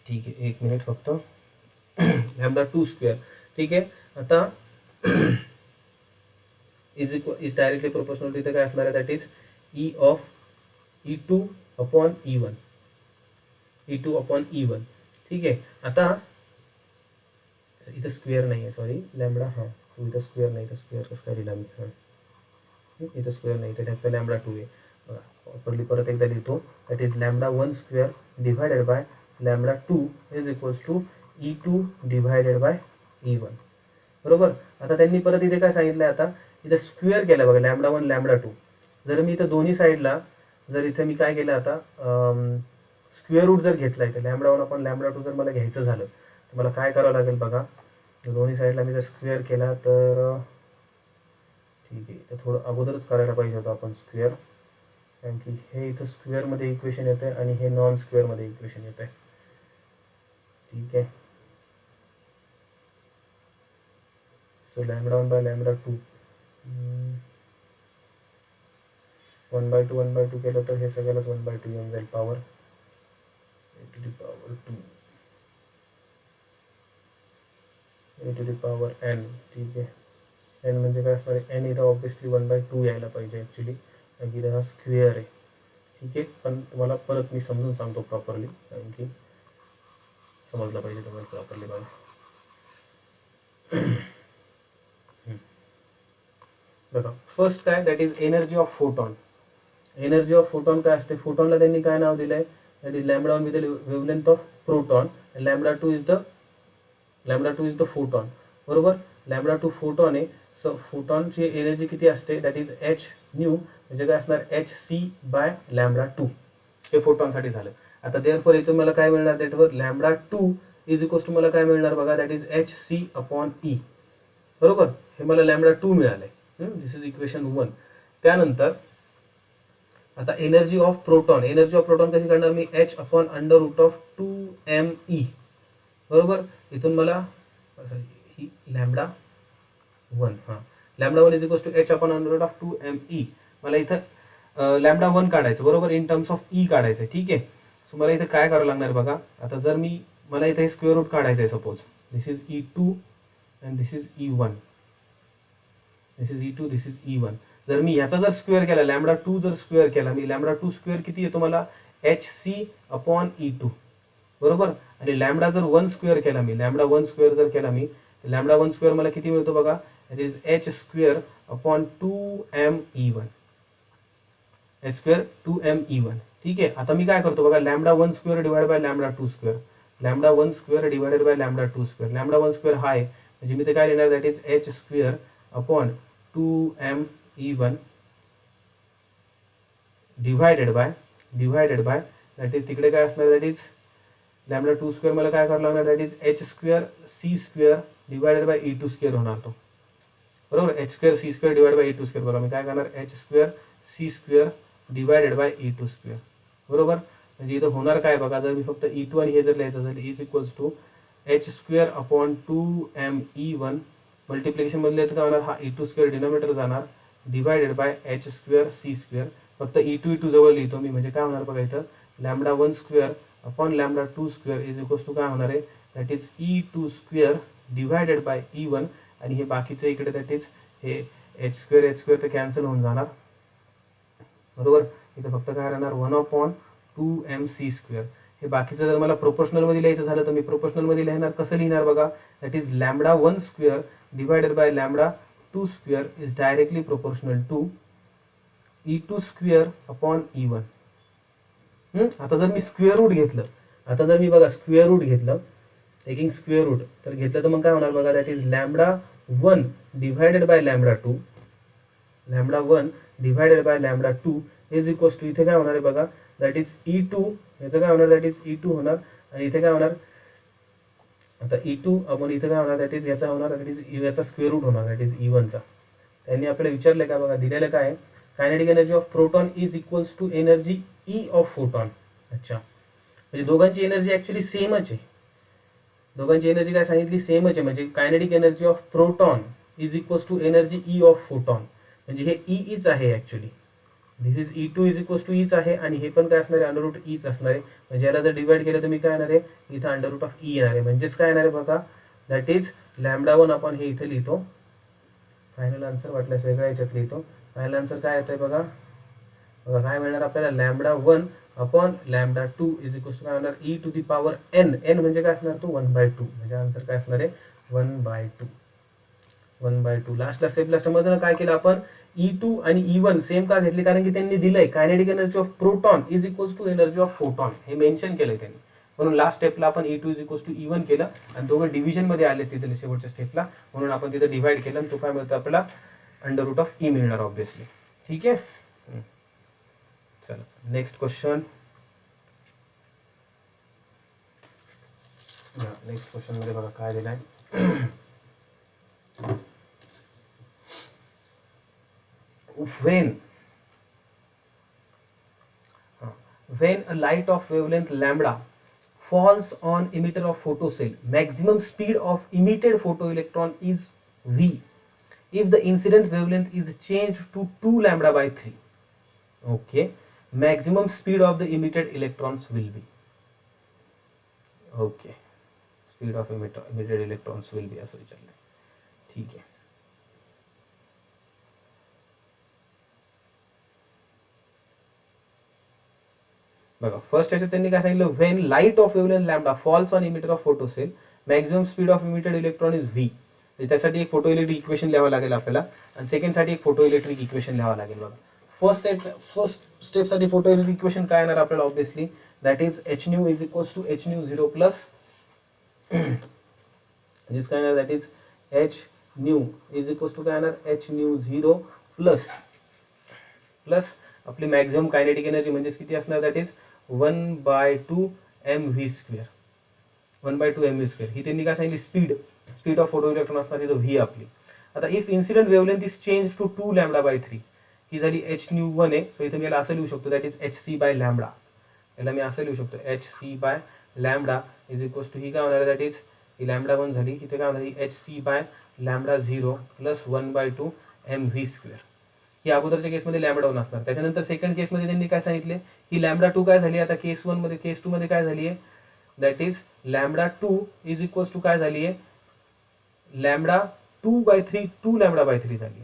Speaker 1: ठीक आहे, एक मिनिट फक्त. Lambda two square. ठीक आहे, आता इज डायरेक्टली प्रोपोर्शनल इथे काय असणार आहे, that is E of E2 upon E1, E2 upon E1. ठीक आहे, आता इथं स्क्वेअर नाही आहे, सॉरी, लॅम्बडा, हां इथं स्क्वेअर नाही, इथं स्क्वेअर कसं काय लिहिला मी, हां इथं स्क्वेअर नाही, इथे फक्त लॅम्बडा टू आहे. प्रॉपरली परत एकदा लिहितो, that is lambda one square divided by lambda two is equals to E2 divided by E1, बरोबर. आता त्यांनी परत इथे काय सांगितलं, आता इथं स्क्वेअर केला बघा, लॅम्बडा वन लॅम्बडा टू. जर मी इथं दोन्ही साईडला जर इथे मी काय केलं, आता स्क्वेअर रूट जर घेतला, इथे lambda one upon lambda two जर मला घ्यायचं झालं तर मला काय करावं लागेल बघा, दोन्ही साईडला मी जर स्क्वेअर केला तर ठीक आहे, तर थोडं अगोदरच करायला पाहिजे होतं आपण स्क्वेअर, कारण की हे इथं स्क्वेअरमध्ये इक्वेशन येतं आहे आणि हे नॉन स्क्वेअरमध्ये इक्वेशन येतं आहे. ठीक आहे, so lambda one by lambda two, 1/2 केलं तर हे सगळ्यालाच 1/2 येऊन जाईल, power to the power 2 A to the power n. ठीक आहे, n म्हणजे काय असणार आहे, n इथं ऑब्विसली 1/2 यायला पाहिजे ॲक्च्युली, कारण की हा स्क्वेअर आहे. ठीक आहे, पण तुम्हाला परत मी समजून सांगतो प्रॉपरली, कारण की समजलं पाहिजे तुम्हाला प्रॉपरली बघा. बघा, फर्स्ट काय, that is energy of photon. Energy of photon काय असते, फोटॉनला त्यांनी काय नाव दिलंय, that is lambda one with the wavelength of proton, lambda two is the photon, बरोबर. लॅम्बडा टू फोटॉन आहे, सो फोटॉनची एनर्जी किती असते, दॅट इज h न्यू, म्हणजे काय असणार hc बाय लॅम्बडा टू. हे फोटॉनसाठी झालं. आता देअरफॉर याचं मला काय मिळणार, दॅटवर lambda two is equals to मला काय मिळणार बघा, that is hc upon e, बरोबर. हे मला लॅम्बडा टू मिळालंय, दिस इज इक्वेशन 1. त्यानंतर आता energy of proton, energy of proton कशी करणार मी, h upon under root of 2me, बरोबर. इथून मला सॉरी ही लॅम्बडा वन, हां lambda one is equals to h upon under root of 2me. मला इथं लॅम्बडा वन काढायचं, बरोबर, इन टर्म्स ऑफ ई काढायचं. ठीक आहे, सो मला इथं काय करावं लागणार बघा, आता जर मला इथे स्क्वेअर रूट काढायचं आहे, suppose this is E2 and this is E1, this is E2, this is E1. जर मी याचा जर स्क्वेअर केला, लॅम्बडा टू जर स्क्वेअर केला मी, लॅम्बडा टू स्क्वेअर किती येतो मला, hc अपॉन E2, बरोबर. आणि लॅम्बडा जर वन स्क्वेअर केला मी, लॅम्बडा वन स्क्वेअर जर केला मी, लॅम्बडा वन स्क्वेअर मला किती मिळतो बघा, it is h square upon 2me1, h square 2me1. ठीक आहे, आता मी काय करतो बघा, lambda one square divide by lambda two square, lambda one square divided by lambda two square, lambda one square हा आहे, म्हणजे मी ते काय लिहिणार, that is h square upon 2me1 divided by that is तिकडे काय असणार, that is lambda two square मला काय करावं लागणार, that is h square c square divided bye E2 square होणार तो, बरोबर. h square c square divide bye E2 square, बघा मी काय करणार, h square c square divided bye E2 square, बरोबर. म्हणजे इथं होणार काय बघा, जर मी फक्त E2 आणि हे जर लिहायचं तर is equals to h square upon 2me1 multiplication मधले तर काय होणार, हा E2 स्क्वेअर डिनोमिनेटर जाणार divided by h square c square, फक्त E2 जवळ लिहितो मी, म्हणजे काय होणार बघा, इथं lambda one square upon lambda two square is equals to काय होणार आहे, that is E2 square divided by E1, आणि हे बाकीचे इकडे दॅट इज हे h स्क्वेअर तर कॅन्सल होऊन जाणार, बरोबर. इथं फक्त काय राहणार 1 अपॉन 2mc स्क्वेअर. हे बाकीचं जर मला प्रोपोर्शनल मध्ये लिहायचं झालं तर मी प्रोपोर्शनल मध्ये लिहिणार, कसं लिहिणार बघा, that is lambda one square divided by lambda two square is directly proportional to E2 square upon E1. आता जर मी स्क्वेअर रूट घेतलं, आता जर मी बघा स्क्वेअर रूट घेतलं, टेकिंग स्क्वेअर रूट तर घेतलं तर मग काय होणार बघा, that is lambda 1 divided by lambda 2, lambda 1 divided by lambda 2 is equals to, इथे काय होणार आहे बघा, दॅट इज E2, याचं काय होणार, दॅट इज E2 होणार, आणि इथे काय होणार, आता E2 आपण इथे काय होणार, दॅट इज याचा होणार, दॅट इज याचा स्क्वेअर रूट होणार, दॅट इज E1 चा. त्यांनी आपल्याला विचारलं का बघा, दिलेलं काय आहे, kinetic energy of proton is equals to energy E of photon. अच्छा, म्हणजे दोघांची एनर्जी ऍक्च्युली सेमच आहे, दोघांची एनर्जी काय सांगितली, सेमच आहे, म्हणजे kinetic energy of proton is equals to energy E of photon, म्हणजे हे Eच आहे actually, this is E2 is equals to Eच आहे, आणि हे पण काय असणार आहे, अंडर रूट Eच असणार आहे, म्हणजे याला जर डिवाइड केलं तर मी काय येणार आहे, इथं अंडर रूट ऑफ E येणार आहे, म्हणजेच काय येणार आहे बघा, दॅट इज लॅमडा 1 आपण हे इथे लिहितो, फायनल आन्सर वाटल्यास वेगळ्या याच्यात लिहितो, फायनल आन्सर काय येतंय बघा, बघा काय मिळणार आपल्याला, lambda 1 upon lambda 2 is equals to काय होणार, E to the power n, n म्हणजे काय असणार, तो 1/2, म्हणजे आन्सर काय असणार आहे 1/2, 1/2. लास्टला स्टेप लास्ट मध्ये काय केलं आपण, E2 आणि E1 सेम का घेतले, कारण की त्यांनी दिलंय kinetic energy of proton is equals to energy of photon, हे मेन्शन केलंय त्यांनी, म्हणून लास्ट स्टेपला आपण E2 is equals to E1 केलं, आणि दोघं डिव्हिजन मध्ये आले तिथे शेवटच्या स्टेपला, म्हणून आपण तिथे डिवाइड केलं, आणि तो काय मिळतो आपल्याला, अंडर रूट ऑफ E मिळणार ऑब्विसली. ठीक आहे, चला नेक्स्ट क्वेश्चन. नेक्स्ट क्वेश्चन मध्ये बघा काय दिलाय, when a light of wavelength lambda falls on emitter of photocell, maximum speed of emitted photoelectron is v if the incident wavelength is changed to 2 lambda by 3. Okay, maximum speed of the emitted electrons will be, okay, speed of emitted electrons will be असं विचारलं. ठीक आहे, बघा first याच्यात त्यांनी काय सांगितलं, when light of wavelength lambda falls on emitter of photocell, maximum speed of emitted electron is V, त्यासाठी एक फोटो इलेक्ट्रिक इक्वेशन लिहावं लागेल आपल्याला, आणि सेकंड साठी एक फोटो इलेक्ट्रिक इक्वेशन लिहावं लागेल. बघा फर्स्ट स्टेप साठी फोटो इलेक्ट्रिक इक्वेशन काय येणार आपल्याला, obviously that is H nu is equals to H nu 0 plus, म्हणजे काय येणार, that is H nu is equals to काय येणार, एच न्यू 0 प्लस प्लस आपली मॅक्झिमम कायनेटिक एनर्जी म्हणजे किती असणार, that is 1/2 mv square, 1/2 mv square. ही त्यांनी काय सांगितली, स्पीड ऑफ फोटो इलेक्ट्रॉन असणार तिथं व्ही आपली. आता if incident wavelength is change to 2 lambda by 3, ही झाली एच न्यू 1 आहे, सो इथे मी याला असं लिहू शकतो, that is H C by lambda, याला मी असं लिहू शकतो h C by lambda is equals to, ही काय होणार, दॅट इज ही लॅम्बडा 1 झाली, इथे काय होणार, H C by lambda 0 plus 1/2 mv square. ही अगोदरच्या केसमध्ये लॅम्बडा 1 असणार. त्याच्यानंतर सेकंड केसमध्ये त्यांनी काय सांगितले, ही लॅम्बडा 2 काय झाली, आता केस 1 मध्ये, केस 2 मध्ये काय झाली आहे, that is lambda 2 is equals to काय झाली आहे, लॅम्बडा 2/3, 2 लॅम्बडा बाय 3 झाली,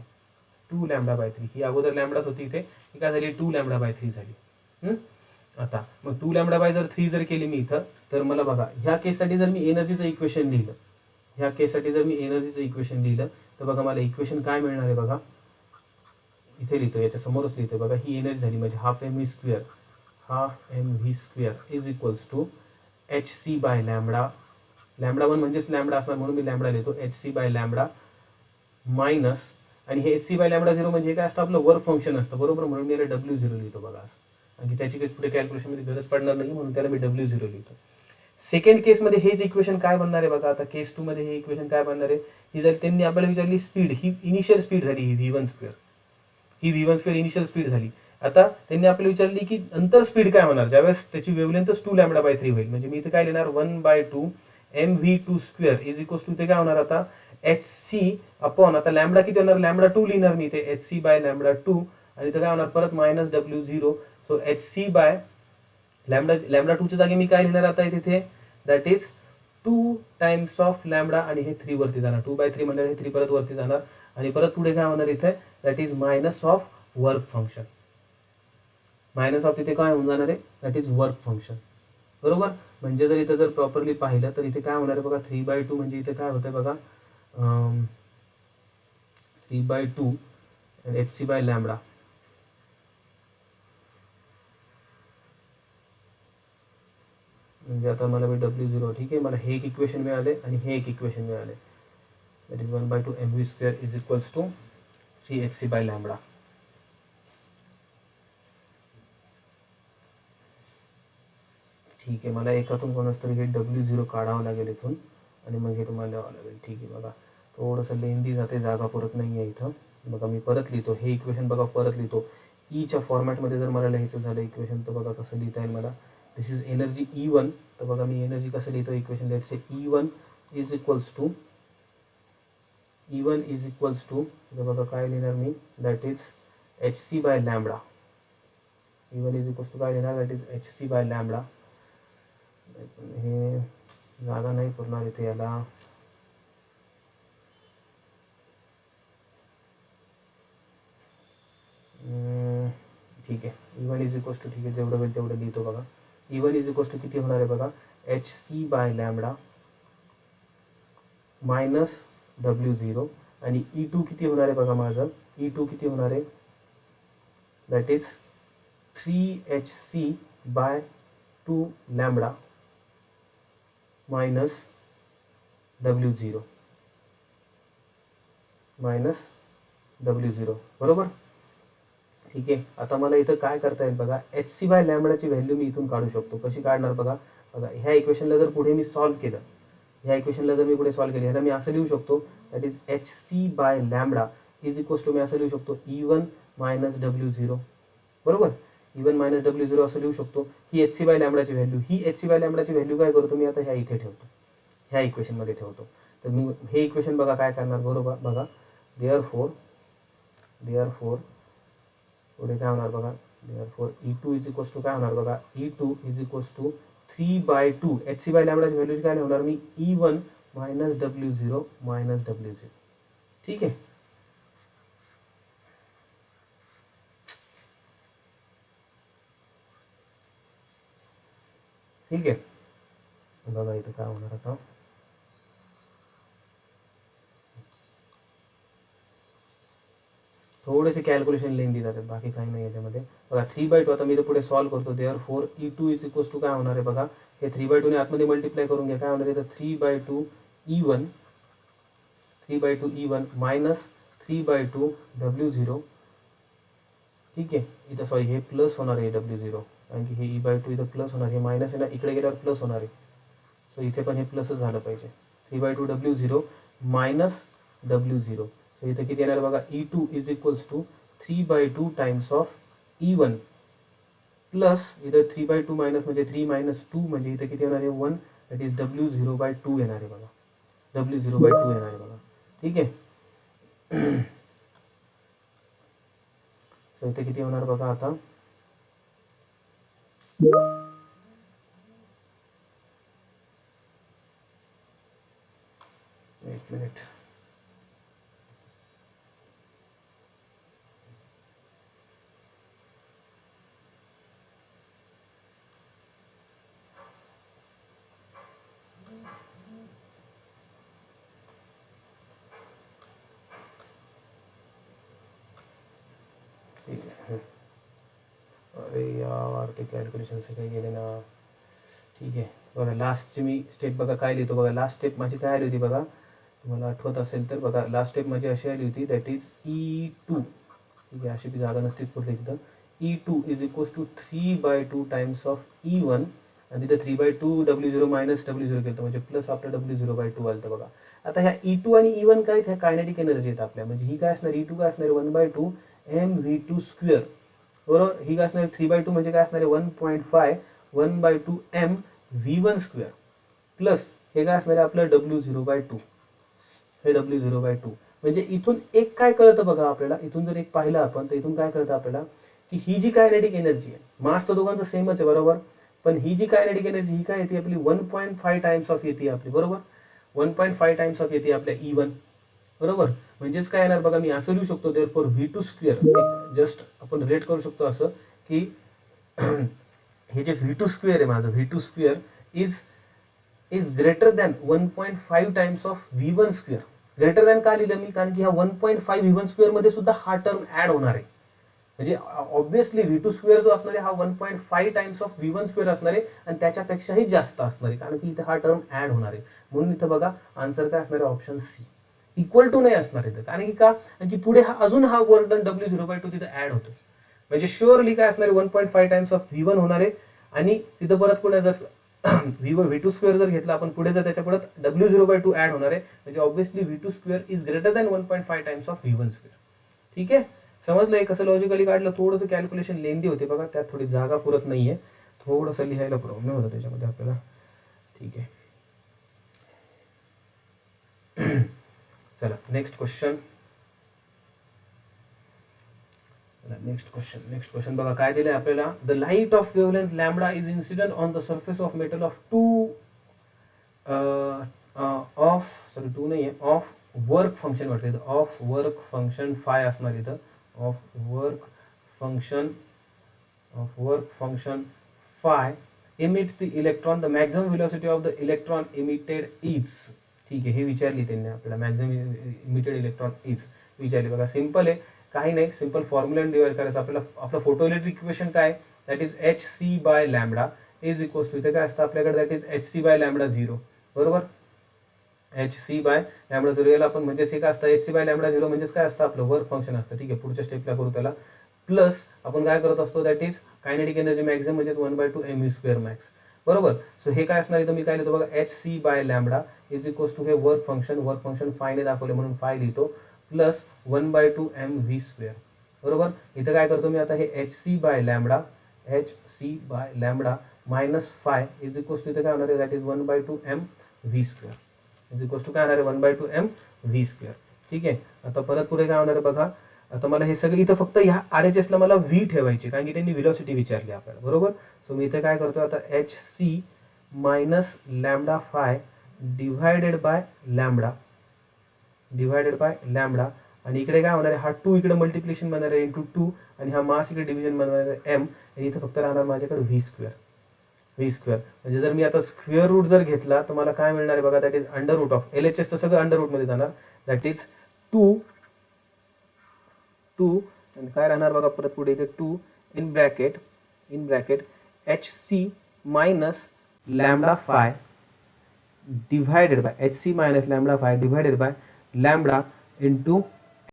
Speaker 1: 2 लॅम्बडा बाय 3. ही अगोदर लॅम्बडाच होती इथे, ही काय झाली 2 लॅम्बडा बाय 3 झाली. आता मग 2 लॅम्बडा बाय 3 जर केली मी इथं, तर मला बघा ह्या केससाठी जर मी एनर्जीचं इक्वेशन लिहिलं, ह्या केससाठी जर मी एनर्जीचं इक्वेशन लिहिलं, तर बघा मला इक्वेशन काय मिळणार आहे, बघा इथे लिहितो, याच्या समोरच लिहितो, बघा ही एनर्जी झाली म्हणजे half mv square is equals to h C by lambda, lambda 1 म्हणजेच लॅम्बडा असणार, म्हणून मी लॅम्बडा लिहितो, h C by lambda minus, आणि हे एच सी बाय लॅम्बडा 0 म्हणजे काय असतं, आपलं वर्क फंक्शन असतं, बरोबर, म्हणून मी याला W0 लिहितो बघा असं, आणि त्याची काही पुढे कॅल्क्युलेशन मध्ये गरज पडणार नाही, म्हणून त्याला मी W0 लिहितो. सेकंड केसमध्ये हेच इक्वेशन काय बनणार आहे बघा, आता केस 2 मध्ये हे इक्वेशन काय बनणार आहे, ही जर त्यांनी आपल्याला विचारली स्पीड, ही इनिशियल स्पीड झाली, ही v1 स्क्वेअर, ही v1 स्क्वेअर इनिशियल स्पीड झाली. आता त्यांनी आपल्याला विचारली की नंतर स्पीड काय होणार, ज्यावेळेस त्याची वेवलेंथच 2 लॅम्बडा बाय 3 होईल, म्हणजे मी इथे काय लिहिणार, 1/2 mv2 square is equals to, ते काय होणार आता एच सी अपॉन, आता लॅम्बडा किती होणार, लॅम्बडा 2 लिहिणार मी इथे, एच सी बाय लॅम्बडा 2, आणि इथे काय होणार परत minus W0, so h C by lambda 2 च्या जागी मी काय लिहिणार आता इथे, that is 2 times of lambda, आणि हे 3 वरती जाणार, 2/3 म्हणजे हे 3 परत वरती जाणार, आणि परत पुढे काय होणार इथे, that is minus of work function, minus of तिथे काय होऊन जाणार आहे, दॅट इज वर्क फंक्शन, बरोबर. म्हणजे जर इथं जर प्रॉपरली पाहिलं तर इथे काय होणार आहे बघा, 3/2 म्हणजे इथे काय होतंय बघा, 3/2 एच सी बाय लॅम्बडा, म्हणजे म्हणजे आता मला W0, ठीक आहे, मला हे एक इक्वेशन मिळाले आणि हे एक इक्वेशन मिळाले. That is 1/2 mv² is equals to 3hc/λ. ठीक आहे, मला एकातून कोणाच तरी हे W0 काढावं लागेल इथून आणि मग हे तुम्हाला लिहावं लागेल. ठीक आहे, बघा थोडंसं लेंदी जाते, जागा पुरत नाही आहे इथं. बघा मी परत लिहितो हे इक्वेशन, बघा परत लिहितो. ईच्या फॉर्मॅटमध्ये जर मला लिहायचं झालं इक्वेशन तर बघा कसं लिहिता येईल मला. This is energy E1. तर बघा मी एनर्जी कसं लिहितो equation. Let's say E1 is equals to तर बघा काय लिहिणार मी, that is hc/λ. E1 is equals to काय लिहिणार, दॅट इज hc/λ. हे जागा नाही पुरणार इथे याला. ठीक आहे, E1 इज इक्वल्स टू, ठीक आहे जेवढं होईल तेवढं लिहितो बघा. E1 इज इक्वल्स टू किती होणार आहे बघा, hc/λ मायनस W0 आणि E2 किती होणार आहे बघा माझं. E2 किती होणार आहे, that is 3hc/2λ minus W0 बरोबर. ठीक आहे, आता मला इथं काय करता येईल बघा, hc/λ ची व्हॅल्यू मी इथून काढू शकतो. कशी काढणार बघा. बघा ह्या इक्वेशनला जर पुढे मी सॉल्व्ह केलं, ह्याला मी असं लिहू शकतो, that is hc/λ is equals to, मी असं लिहू शकतो E1 मायनस W0 बरोबर. E1 मायनस W0 असं लिहू शकतो. ही hc/λ ची व्हॅल्यू, ची व्हॅल्यू काय करतो मी आता ह्या इथे ठेवतो, ह्या इक्वेशनमध्ये ठेवतो. तर मी हे इक्वेशन बघा काय करणार बरोबर. बघा देअरफोर पुढे काय होणार बघा, therefore E2 is equals to काय होणार बघा, E2 is equals to 3/2 hc/λ ची व्हॅल्यू काय होणार मी, E1 minus W0 minus W0. ठीक आहे, ठीक आहे. बघा इथं काय होणार आता, थोडेसे कॅल्क्युलेशन लेंदी जातात, बाकी काही नाही याच्यामध्ये. बघा 3/2 आता मी इथं पुढे सॉल्व्ह करतो. Therefore E2 is equals to काय होणार आहे बघा, हे 3/2 ने आतमध्ये मल्टिप्लाय करून घ्या. काय होणार आहे, 3/2 E1 मायनस 3/2 W0. ठीक आहे, इथं सॉरी हे प्लस होणार आहे W0, कारण की हे E/2 इथं प्लस होणार, हे मायनस आहे ना, इकडे गेल्यावर प्लस होणार आहे. सो इथे पण हे प्लसच झालं पाहिजे. 3/2 W0 मायनस W0. सो इथे किती येणार बघा, E2 is equals to 3/2 times of E1 plus इथं 3/2 मायनस म्हणजे 3 मायनस 2 म्हणजे इथे किती येणार आहे 1, दॅट इज W0/2 येणार आहे बघा. W0/2 येणार आहे बघा. ठीक आहे, सो इथे किती होणार बघा आता, एक मिनिट. अरे यार ते कॅल्क्युलेशन सगळे गेले ना. ठीक आहे, बघा लास्टची मी स्टेप बघा काय लिहितो बघा. लास्ट स्टेप माझी काय आली होती बघा, तुम्हाला आठवत असेल तर बघा, लास्ट स्टेप माझी अशी आली होती, दॅट इज E2. ठीक आहे, अशी बी जागा नसतीच पुरली तिथं. E2 is equals to 3/2 times of E1 आणि तिथं 3/2 W0 मायनस W0 केलं म्हणजे प्लस आपलं W0/2 आलं तर बघा. आता ह्या E2 आणि E1 काय, ह्या कायनेटिक एनर्जी आहेत आपल्या, म्हणजे ही काय असणार, E2 काय असणार 1/2 mv². बरोबर. ही काय असणार 3/2 म्हणजे काय असणार 1.5 1/2 mv². प्लस हे काय असणार आपलं W0/2. हे W0/2 म्हणजे इथून एक काय कळतं बघा आपल्याला, इथून जर एक पाहिलं आपण तर इथून काय कळतं आपल्याला, की ही जी कायनेटिक एनर्जी आहे, मास तर दोघांचं सेमच आहे बरोबर, पण ही जी कायनेटिक एनर्जी ही काय येते आपली 1.5 टाइम्स ऑफ येते आपली बरोबर. 1.5 टाइम्स ऑफ येते आपल्या E1 बरोबर. म्हणजेच काय येणार बघा, मी असं लिहू शकतो देअरफॉर V2², एक जस्ट आपण रेट करू शकतो असं की हे जे V2² आहे माझं, V2² is greater than 1.5 times of V1². Greater than का लिहिलं मी, कारण की ह्या 1.5 V1² मध्ये सुद्धा हा टर्म ऍड होणार आहे. म्हणजे ऑब्व्हियसली V2 स्क्वेअर जो असणार आहे हा 1.5 टाइम्स ऑफ V1 स्क्वेअर असणार आहे आणि त्याच्यापेक्षाही जास्त असणार आहे, कारण की इथे हा टर्म ऍड होणार आहे. म्हणून इथं बघा आन्सर काय असणार आहे, ऑप्शन सी. इक्वल टू नाही असणार इथं, कारण की का, कारण की पुढे हा अजून हा वर्क डन W0/2 तिथे ऍड होतो. म्हणजे शुअरली काय असणार आहे, 1.5 टाइम्स ऑफ V1 होणार आहे आणि तिथं परत पुढे जर V2 स्क्वेअर जर घेतला आपण पुढे, जर त्याच्या परत W0/2 ऍड होणार आहे. म्हणजे obviously V2 square is greater than 1.5 times of V1 square. ठीक आहे, समजलंय कसं लॉजिकली काढलं. थोडंसं कॅल्क्युलेशन लेंदी होते बघा, त्यात थोडी जागा पुरत नाहीये, थोडंसं लिहायला प्रॉब्लेम होता त्याच्यामध्ये आपल्याला. ठीक आहे, चला नेक्स्ट क्वेश्चन. नेक्स्ट क्वेश्चन बघा काय दिलंय आपल्याला. The light of wavelength lambda is incident on the surface of metal of to नाहीये, ऑफ वर्क फंक्शन वाटतं, ऑफ वर्क फंक्शन फाय असणार इथं. Of work function phi emits the electron, the maximum velocity of the electron emitted is. ठीक आहे, हे विचारली त्यांनी आपल्याला, मॅक्झिमम इमिटेड इलेक्ट्रॉन इज विचारली. बघा सिंपल आहे, काही नाही, सिंपल फॉर्म्युला डिवाइड करायचं आपल्याला. आपलं फोटो इलेक्ट्रिक इक्वेशन काय, that is hc/λ is equals to, इथे काय असतं आपल्याकडे, दॅट इज hc/λ0. बरोबर, hc/λ0 याला आपण म्हणजेच हे काय असतं, hc/λ0 म्हणजेच काय असतं आपलं वर्क फंक्शन असतं. ठीक आहे, पुढच्या स्टेपला करू त्याला. प्लस आपण काय करत असतो, that is kinetic energy maximum म्हणजेच 1/2 mv² मॅक्स. बरोबर, सो हे काय असणार इथं मी काय लिहितो बघा, hc/λ इज इक्वल्स टू हे वर्क फंक्शन फायने दाखवले म्हणून फाय लिहितो, प्लस 1/2 mv². बरोबर, इथं काय करतो मी आता, हे hc/λ minus phi is equals to, इथे काय होणार आहे, that is 1/2 mv² is equals to काय होणार आहे, 1/2 mv². ठीक आहे, आता परत पुढे काय होणार आहे बघा. आता मला हे सगळं इथं फक्त ह्या RHS ला मला V ठेवायची, कारण की त्यांनी व्हेलॉसिटी विचारली आपल्याला. बरोबर, सो मी इथे काय करतो आता, hc minus lambda phi divided by lambda आणि इकडे काय होणार आहे, हा 2 इकडे मल्टिप्लिकेशन बनणार आहे इंटू 2 आणि हा मास इकडे डिव्हिजन बनणार आहे m आणि इथं फक्त राहणार माझ्याकडे v². म्हणजे जर मी आता स्क्वेअर रूट जर घेतला तर मला काय मिळणार आहे बघा, that is under root of LHS चं सगळं अंडर रूट मध्ये जाणार, दॅट इज 2 आणि काय राहणार बघा परत पुढे इथे 2 in bracket hc minus lambda phi divided by lambda into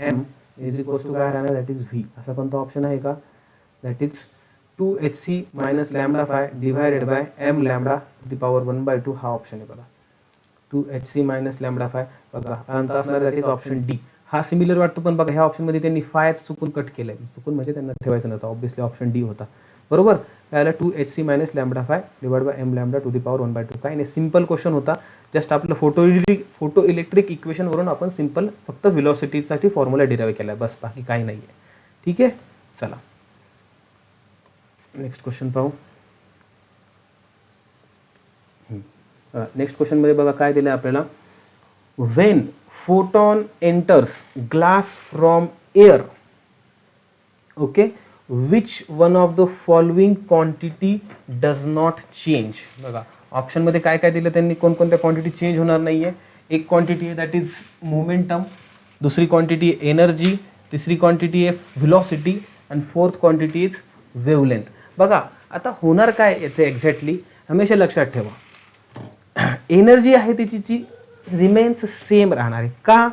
Speaker 1: m is equals to काय राहणार, दॅट इज v. असा कोणता ऑप्शन आहे का, that is 2hc minus lambda phi divided by m lambda to the power 1/2 हा option आहे बघा. 2hc minus lambda five बघा अंत असणार, दॅट इज ऑप्शन डी. हा सिमिलर वाटतो पण बघा ह्या ऑप्शन मध्ये त्यांनी फायच चुकून कट केलंय, चुकून म्हणजे त्यांना ठेवायचं नव्हतं, ऑब्व्हियसली ऑप्शन डी होता. बरोबर, याला 2hc minus lambda phi divide by m lambda to the power 1/2. काय नाही, सिंपल क्वेश्चन होता. जस्ट आपलं फोटो इलेक्ट्रिक इक्वेशन वरून आपण सिंपल फक्त व्हेलॉसिटीसाठी फॉर्म्युला डिराइव्ह केला, बस बाकी काही नाही आहे. ठीक आहे, चला नेक्स्ट क्वेश्चन पाहू. नेक्स्ट क्वेश्चन मध्ये बघा काय दिलं आपल्याला. When photon enters glass from air, okay, which one of the following quantity does not change. बघा ऑप्शन मध्ये काय काय दिलं त्यांनी, कोणकोणत्या क्वांटिटी चेंज होणार नाहीये. एक क्वांटिटी आहे दॅट इज मोमेंटम, दुसरी क्वांटिटी आहे एनर्जी, तिसरी क्वांटिटी आहे व्हेलॉसिटी आणि फोर्थ क्वांटिटी इज वेवलेंथ. बघा आता होणार काय येथे एक्झॅक्टली, हमेशा लक्षात ठेवा, एनर्जी आहे त्याची जी रिमेन्स सेम राहणार आहे. का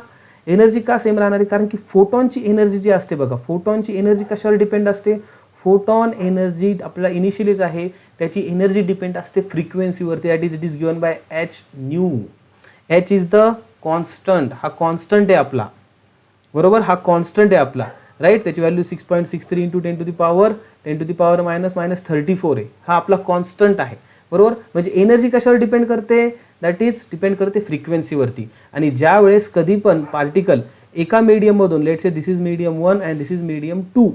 Speaker 1: एनर्जी का सेम राहणार आहे, कारण की फोटॉनची एनर्जी जी असते बघा, फोटॉनची एनर्जी कशावर डिपेंड असते, फोटॉन एनर्जी आपल्याला इनिशियलीच आहे त्याची एनर्जी डिपेंड असते फ्रिक्वेन्सीवरती, that is it is given by h nu. h is the constant, हा कॉन्स्टंट आहे आपला. बरोबर, हा कॉन्स्टंट आहे आपला, राईट. त्याची value 6.63 into 10 to the power -34 आहे. हा आपला कॉन्स्टंट आहे. बरोबर, म्हणजे एनर्जी कशावर डिपेंड करते, दॅट इज डिपेंड करते फ्रिक्वेन्सीवरती. आणि ज्या वेळेस कधी पण पार्टिकल एका मीडियम मधून, let's say this is medium 1 and this is medium 2,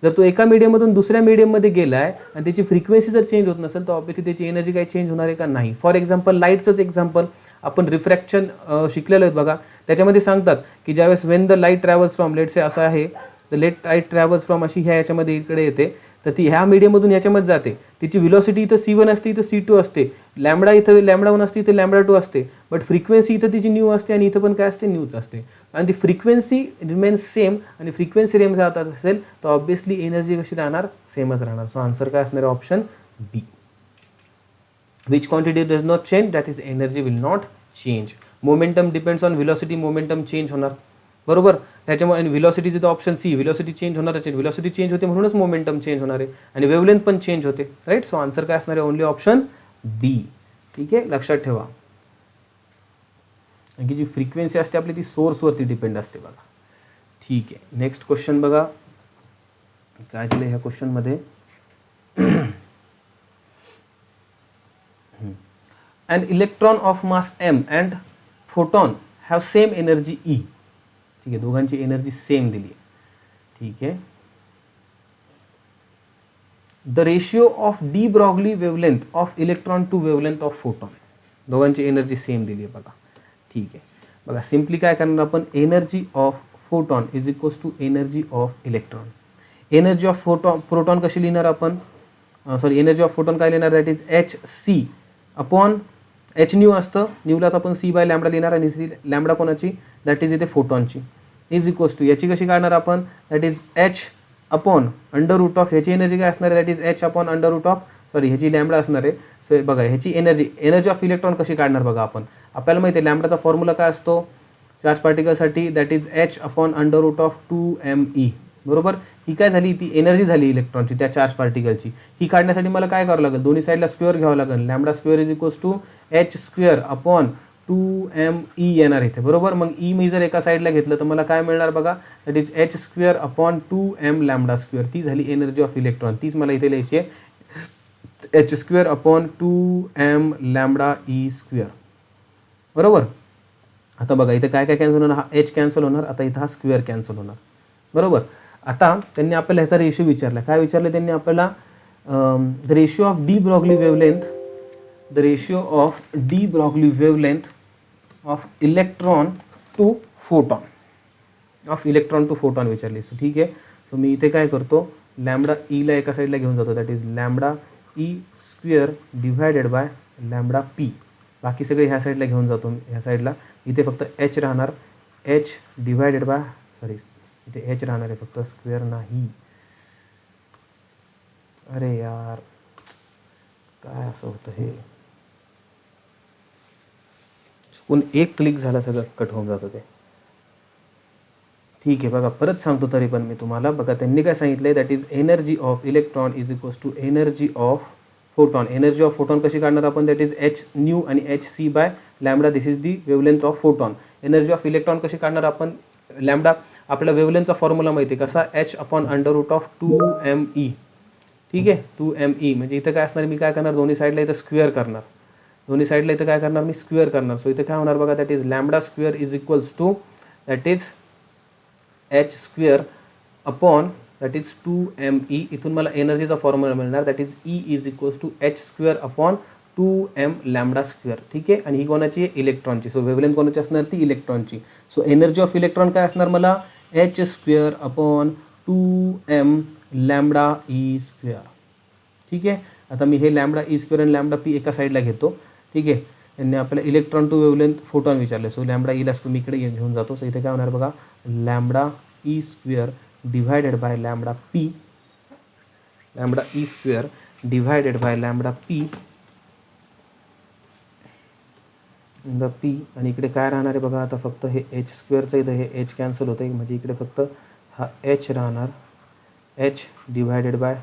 Speaker 1: जर तो एका मीडियम मधून दुसऱ्या मीडियम मध्ये गेलाय आणि त्याची फ्रिक्वेन्सी जर चेंज होत नसेल तर ऑब्व्हियसली त्याची एनर्जी काही चेंज होणार आहे का, नाही. फॉर एक्झाम्पल लाईटचंच एक्झाम्पल आपण रिफ्रॅक्शन शिकलेलो आहेत बघा, त्याच्यामध्ये सांगतात की ज्यावेळेस Wien the light travels from, let's say असं आहे, द लाईट ट्रॅव्हल्स फ्रॉम अशी ह्या याच्यामध्ये इकडे येते, तर ती ह्या मीडियममधून याच्यामध्ये जाते. तिची व्हेलॉसिटी इथं C1 असते, इथं C2 असते, लॅम्बडा इथं लॅम्बडा 1 असते, इथं लॅम्बडा 2 असते, बट फ्रिक्वेन्सी इथं तिची न्यू असते आणि इथं पण काय असते, न्यूच असते. आणि ती फ्रिक्वेन्सी रिमेन्स सेम आणि फ्रिक्वेन्सी रेंज जात असेल तर ऑब्व्हियसली एनर्जी कशी राहणार, सेमच राहणार. सो आन्सर काय असणार आहे, option B. Which quantity does not change, that is energy will not change. Momentum depends on velocity, momentum change होणार, बरोबर. त्याच्यामुळे आणि व्हेलॉसिटी जिथं ऑप्शन सी, व्हेलॉसिटी चेंज होणारच आहे, व्हेलॉसिटी चेंज होते म्हणूनच मोमेंटम चेंज होणार आहे आणि वेवलेंथ पण चेंज होते, राईट. सो आन्सर काय असणार आहे, ओनली ऑप्शन बी. ठीक आहे, लक्षात ठेवा. आणखी जी फ्रिक्वेन्सी असते आपली ती सोर्सवरती डिपेंड असते बघा. ठीक आहे, नेक्स्ट क्वेश्चन बघा काय दिलं ह्या क्वेश्चनमध्ये. An electron of mass m and photon have same energy E. ठीक आहे, दोघांची एनर्जी सेम दिली आहे. ठीक आहे. The ratio of de Broglie wavelength of electron to wavelength of photon, दोघांची एनर्जी सेम दिली आहे बघा. ठीक आहे, बघा सिम्पली काय करणार आपण, energy of photon is equals to energy of electron. Energy of proton कशी लिहिणार आपण, सॉरी एनर्जी ऑफ फोटॉन काय लिहिणार, that is H C upon h nu असतं, न्यूलाच आपण सी बाय लॅम्बडा लिहिणार आणि सी लॅम्बडा कोणाची, दॅट इज इथे फोटॉनची, इज इक्वल्स टू याची कशी काढणार आपण, that is H upon under root of ह्याची एनर्जी काय असणार आहे, that is H upon under root of, sorry ह्याची लॅम्बडा असणार आहे. सो बघा ह्याची एनर्जी ऑफ इलेक्ट्रॉन कशी काढणार बघा आपण, आपल्याला माहिती आहे लॅम्बडाचा फॉर्म्युला काय असतो चार्ज पार्टिकलसाठी, that is H upon under root of 2me, बरोबर. ही काय झाली, ती एनर्जी झाली इलेक्ट्रॉनची त्या चार्ज पार्टिकलची. ही काढण्यासाठी मला काय करावं लागेल, दोन्ही साईडला स्क्वेअर घ्यावं लागेल, lambda square is equals to H square upon 2me येणार इथे, बरोबर. मग ई मी जर एका साईडला घेतलं तर मला काय मिळणार बघा, that is H square upon 2m lambda square. ती झाली एनर्जी ऑफ इलेक्ट्रॉन, तीच मला इथे लिहायची आहे, H square upon 2m lambda E square, बरोबर. आता बघा इथे काय काय कॅन्सल होणार, हा एच कॅन्सल होणार, आता इथं हा स्क्वेअर कॅन्सल होणार, बरोबर. आता त्यांनी आपल्याला ह्याचा रेशिओ विचारला, काय विचारलं त्यांनी आपल्याला, the ratio of de Broglie wavelength, the ratio of de Broglie wavelength of electron to photon, of electron to photon विचारली. सो ठीक आहे, सो मी इथे काय करतो, लॅम्बडा ईला एका साईडला घेऊन जातो, that is lambda E square divided by lambda P. बाकी सगळे ह्या साईडला घेऊन जातो, ह्या साईडला इथे फक्त एच राहणार, एच डिव्हायडेड बाय, सॉरी इथे एच राहणार आहे फक्त, स्क्वेअर नाही. अरे यार काय असं होतं हे, चुकून एक क्लिक झाला सगळं कट होऊन जातं ते. ठीक आहे, बघा परत सांगतो तरी पण मी तुम्हाला, बघा त्यांनी काय सांगितलंय, that is energy of electron is equals to energy of photon. Energy of photon कशी काढणार आपण, दॅट इज एच न्यू आणि h C by lambda, this is the wavelength of photon. Energy of electron कशी काढणार आपण, lambda आपल्या वेवलेंथचा formula माहिती आहे कसा, h upon under root of 2me. ठीक आहे, 2me म्हणजे इथं काय असणार, मी काय करणार, दोन्ही साईडला इथं स्क्वेअर करणार, दोन्ही साईडला इथं काय करणार, मी स्क्वेअर करणार. सो इथे काय होणार बघा, that is lambda square is equals to that is H square upon that is 2me. इथून मला एनर्जीचा फॉर्म्युला मिळणार, that is E is equals to H square upon 2m lambda square. ठीक आहे, आणि ही कोणाची आहे, इलेक्ट्रॉनची. सो वेवलेंथ कोणाची असणार, ती इलेक्ट्रॉनची. सो एनर्जी ऑफ इलेक्ट्रॉन काय असणार मला, H square upon 2m lambda E square. ठीक आहे, आता मी हे लॅम्बडा ई स्क्वेअर आणि लॅम्बडा पी एका साईडला घेतो. ठीक आहे, त्यांनी आपल्याला इलेक्ट्रॉन टू वेवलेंथ फोटॉन विचारले, सो लॅम्बडा ईला मी इकडे घेऊन जातो. सो इथे काय होणार बघा, lambda E square divided by lambda P, lambda E square divided by lambda P P. आणि इकडे काय राहणार आहे बघा, आता फक्त हे एच स्क्वेअरचं इथं हे एच कॅन्सल होतं आहे, म्हणजे इकडे फक्त हा एच राहणार, एच डिव्हायडेड बाय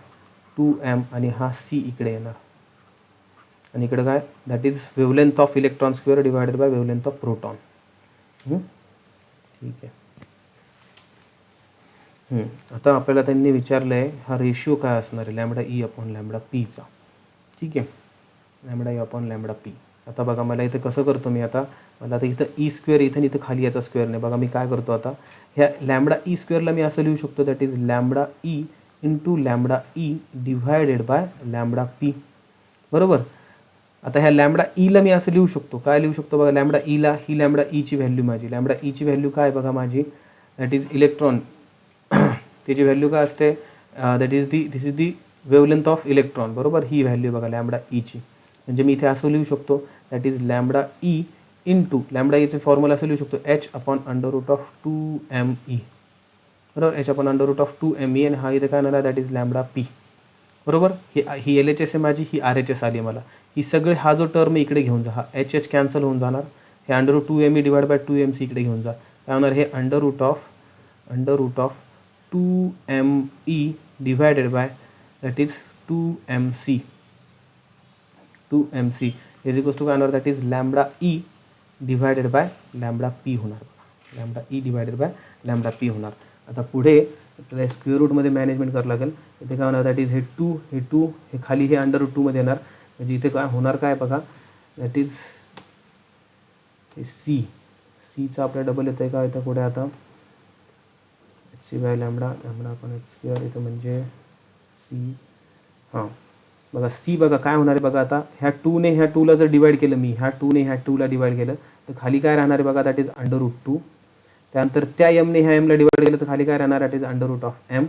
Speaker 1: 2m आणि हा सी इकडे येणार. आणि इकडे काय, that is wavelength of electron square divided by wavelength of proton. ठीक आहे. आता आपल्याला त्यांनी विचारलं आहे हा रेशिओ काय असणार आहे, लॅम्बडा ई अपॉन लॅम्बडा पीचा. ठीक आहे, lambda E upon lambda P. आता बघा मला इथं कसं करतो मी, आता मला आता इथं ई स्क्वेअर इथं खाली याचा स्क्वेअर नाही. बघा मी काय करतो आता, ह्या लॅम्बडा ई स्क्वेअरला मी असं लिहू शकतो, that is lambda E into lambda E divided by lambda P, बरोबर. आता ह्या लॅम्बडा ईला मी असं लिहू शकतो, काय लिहू शकतो बघा, लॅम्बडा ईला, ही लॅम्बडा ईची व्हॅल्यू माझी, लॅम्बडा ईची व्हॅल्यू काय बघा माझी, दॅट इज इलेक्ट्रॉन, त्याची व्हॅल्यू काय असते, that is this is the wavelength of electron, बरोबर, ही व्हॅल्यू बघा लॅम्बडा ईची. म्हणजे मी इथे असं लिहू शकतो, that is lambda E into lambda ईचे फॉर्म्युला असं लिहू शकतो h/√2m e, बरोबर, h/√2m e, आणि हा इथे काय आला दॅट इज लॅम्बडा पी, बरोबर. ही LHS आहे माझी, ही RHS आली मला. ही सगळे हा जो टर्म इकडे घेऊन जा, हा H कॅन्सल होऊन जाणार, हे √2me डिवाइड बाय 2mc इकडे घेऊन जा, काय होणार हे √2me divided by that is 2mc is equals to काय होणार that is lambda E divided by lambda p होणार, lambda E divided by lambda p होणार. आता पुढे आपल्याला स्क्वेअर रूटमध्ये मॅनेजमेंट करावं लागेल. इथे काय होणार दॅट इज हे टू हे खाली हे √2मध्ये येणार, म्हणजे इथे काय होणार काय बघा दॅट इज हे सीचा आपल्याला डबल येतं आहे का इथं पुढे आता HC बाय लॅम्बडा आपण एच स्क्वेअर इथं म्हणजे सी. हां बघा सी बघा काय होणार आहे बघा, आता ह्या 2ने ह्या 2ला जर डिवाइड केलं मी, ह्या 2ने ह्या 2ला डिवाइड केलं तर खाली काय राहणार आहे बघा दॅट इज √2. त्यानंतर त्या एमने ह्या एमला डिवाइड केलं तर खाली काय राहणार दॅट इज √m,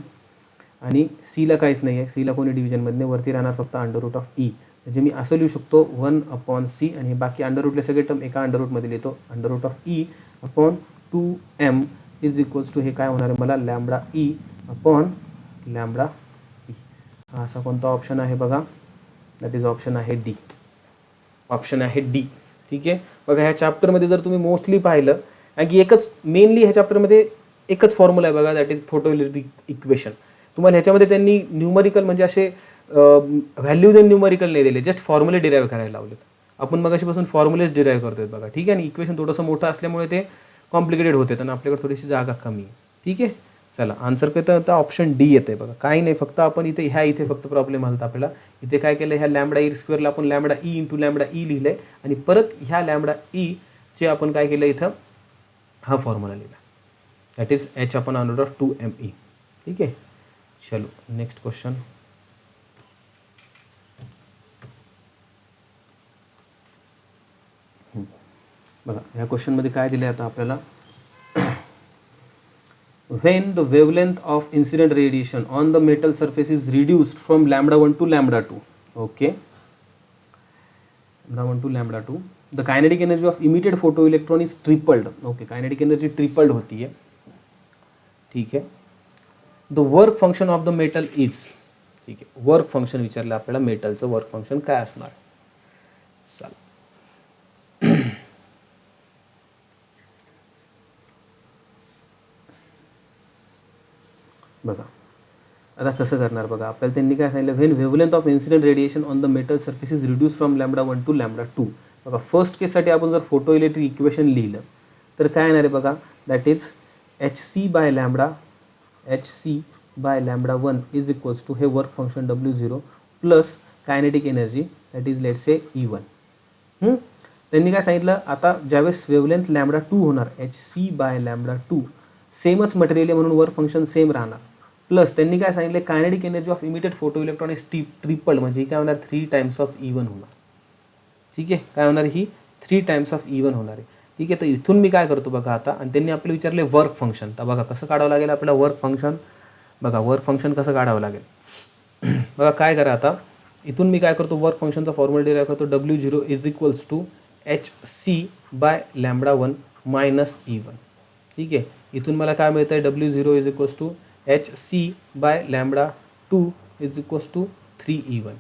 Speaker 1: आणि सीला काहीच नाही आहे, सीला कोणी डिव्हिजनमध्ये नाही, वरती राहणार फक्त √e. म्हणजे मी असं लिहू शकतो 1/c, आणि बाकी अंडररूटले सगळे टर्म एका अंडररूटमध्ये लिहितो, √e/2m इज इक्वल्स टू हे काय होणार आहे मला lambda E upon lambda P. हा असा कोणता ऑप्शन आहे बघा, दॅट इज ऑप्शन आहे डी, ऑप्शन आहे डी. ठीक आहे बघा, ह्या चॅप्टरमध्ये जर तुम्ही मोस्टली पाहिलं, कारण की एकच मेनली ह्या चॅप्टरमध्ये एकच फॉर्म्युला आहे बघा दॅट इज फोटोइलेक्ट्रिक इक्वेशन. तुम्हाला ह्याच्यामध्ये त्यांनी न्यूमरिकल म्हणजे असे व्हॅल्यू देऊन न्यूमरिकल नाही दिले, जस्ट फॉर्म्युले डिराईव्ह करायला लावलेत. आपण मग अशीपासून फॉर्म्युलेच डिराईव्ह करतोय बघा. ठीक आहे, आणि इक्वेशन थोडंसं मोठं असल्यामुळे ते कॉम्प्लिकेटेड होते आणि आपल्याकडे थोडीशी जागा कमी आहे. ठीक आहे, चला आन्सर काय तर ऑप्शन डी येते बघा. काही नाही, फक्त आपण इथे फक्त प्रॉब्लेम आला आपल्याला. इथे काय केलं, ह्या लॅम्बडा ई स्क्वेअरला आपण lambda E into lambda E लिहिलंय, आणि परत ह्या लॅम्बडा ई चे आपण काय केलं इथं हा फॉर्म्युला लिहिला, दॅट इज h/√2me. ठीक आहे, चलो नेक्स्ट क्वेश्चन. बघा ह्या क्वेश्चनमध्ये काय दिलं आता आपल्याला, when the wavelength of incident radiation on the metal surface is reduced from λ1 to λ2, okay, λ1 to λ2, the kinetic energy of emitted photoelectron is tripled. okay, kinetic energy tripled होती है. ठीक है, the work function of the metal is, ठीक है, work function विचारलं आपल्याला, मेटलचं work function काय असणार. चला बघा आता कसं करणार बघा, आपल्याला त्यांनी काय सांगितलं, when wavelength of incident radiation on the metal surface is reduce from λ1 to λ2. बघा फर्स्ट केससाठी आपण जर फोटो इलेक्ट्रिक इक्वेशन लिहिलं तर काय येणार आहे बघा, that is HC by λ1 is equals to हे work function W0 plus kinetic energy that is let's say E1. त्यांनी काय सांगितलं, आता ज्यावेळेस वेवलेंथ λ2 होणार, HC बाय λ2 सेमच मटेरियल म्हणून वर्क फंक्शन सेम राहणार, प्लस त्यांनी काय सांगितले kinetic energy of emitted photo electron is triple, म्हणजे काय होणार 3 टाइम्स ऑफ E1 होणार. ठीक आहे, काय होणार ही 3 टाइम्स ऑफ E1 होणार आहे. ठीक आहे, तर इथून मी काय करतो बघा आता, आणि त्यांनी आपल्याला विचारले वर्क फंक्शन, तर बघा कसं काढावं लागेल आपल्याला वर्क फंक्शन. बघा वर्क फंक्शन कसं काढावं लागेल, बघा काय करा आता, इथून मी काय करतो वर्क फंक्शनचा फॉर्म्युला डिराईव्ह करतो, W0 is equals to HC by λ1 minus E1. ठीक आहे, इथून मला काय मिळतं आहे, W0 is equals to HC by λ2 is equals to 3E1.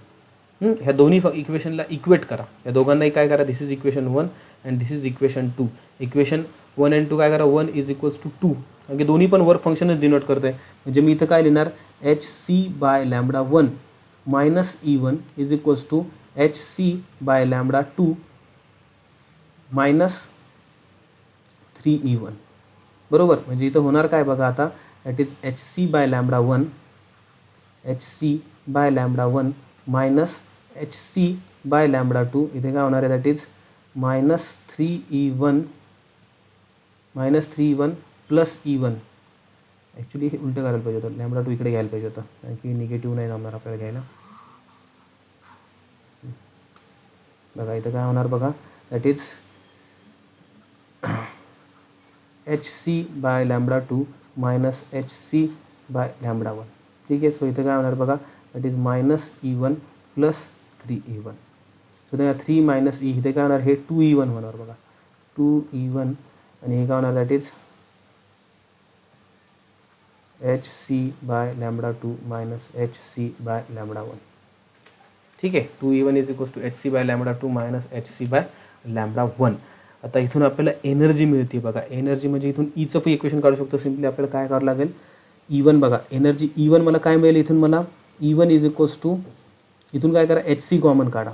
Speaker 1: ह्या दोन्ही इक्वेशनला इक्वेट करा, या दोघांनाही काय करा, this is equation 1 and this is equation 2. Equation 1 and 2 काय करा, 1 इज इक्वल्स टू 2, कारण की दोन्ही पण वर्क फंक्शनच डिनोट करत आहे. म्हणजे मी इथं काय लिहिणार, HC by λ1 minus E1 is equals to HC by λ2 minus 3E1. बरोबर, म्हणजे इथं होणार काय बघा आता, that is HC by λ1 minus HC by λ2, इथे काय होणार आहे that is minus 3E1 plus E1. Actually हे उलटं करायला पाहिजे होतं, λ2 इकडे घ्यायला पाहिजे होतं, कारण की निगेटिव्ह नाही जमणार आपल्याला घ्यायला. बघा इथं काय होणार बघा, that is HC by λ2 minus HC by λ1. ठीक आहे, सो इथं काय होणार बघा, that is -E1 plus 3E1. So त्या 3 मायनस ई इथे काय होणार, हे 2E1 होणार बघा, 2E1 आणि हे काय होणार, that is hc/λ2 minus hc/λ1. ठीक आहे, 2E1 is equals to hc/λ2 minus hc/λ1. आता इथून आपल्याला एनर्जी मिळते बघा. एनर्जी म्हणजे इथून ईचं पण इक्वेशन काढू शकतो. सिम्पली आपल्याला काय करावं लागेल, E1 बघा, एनर्जी E1 मला काय मिळेल, इथून मला E1 इज इक्वल्स टू, इथून काय करा, hc कॉमन काढा.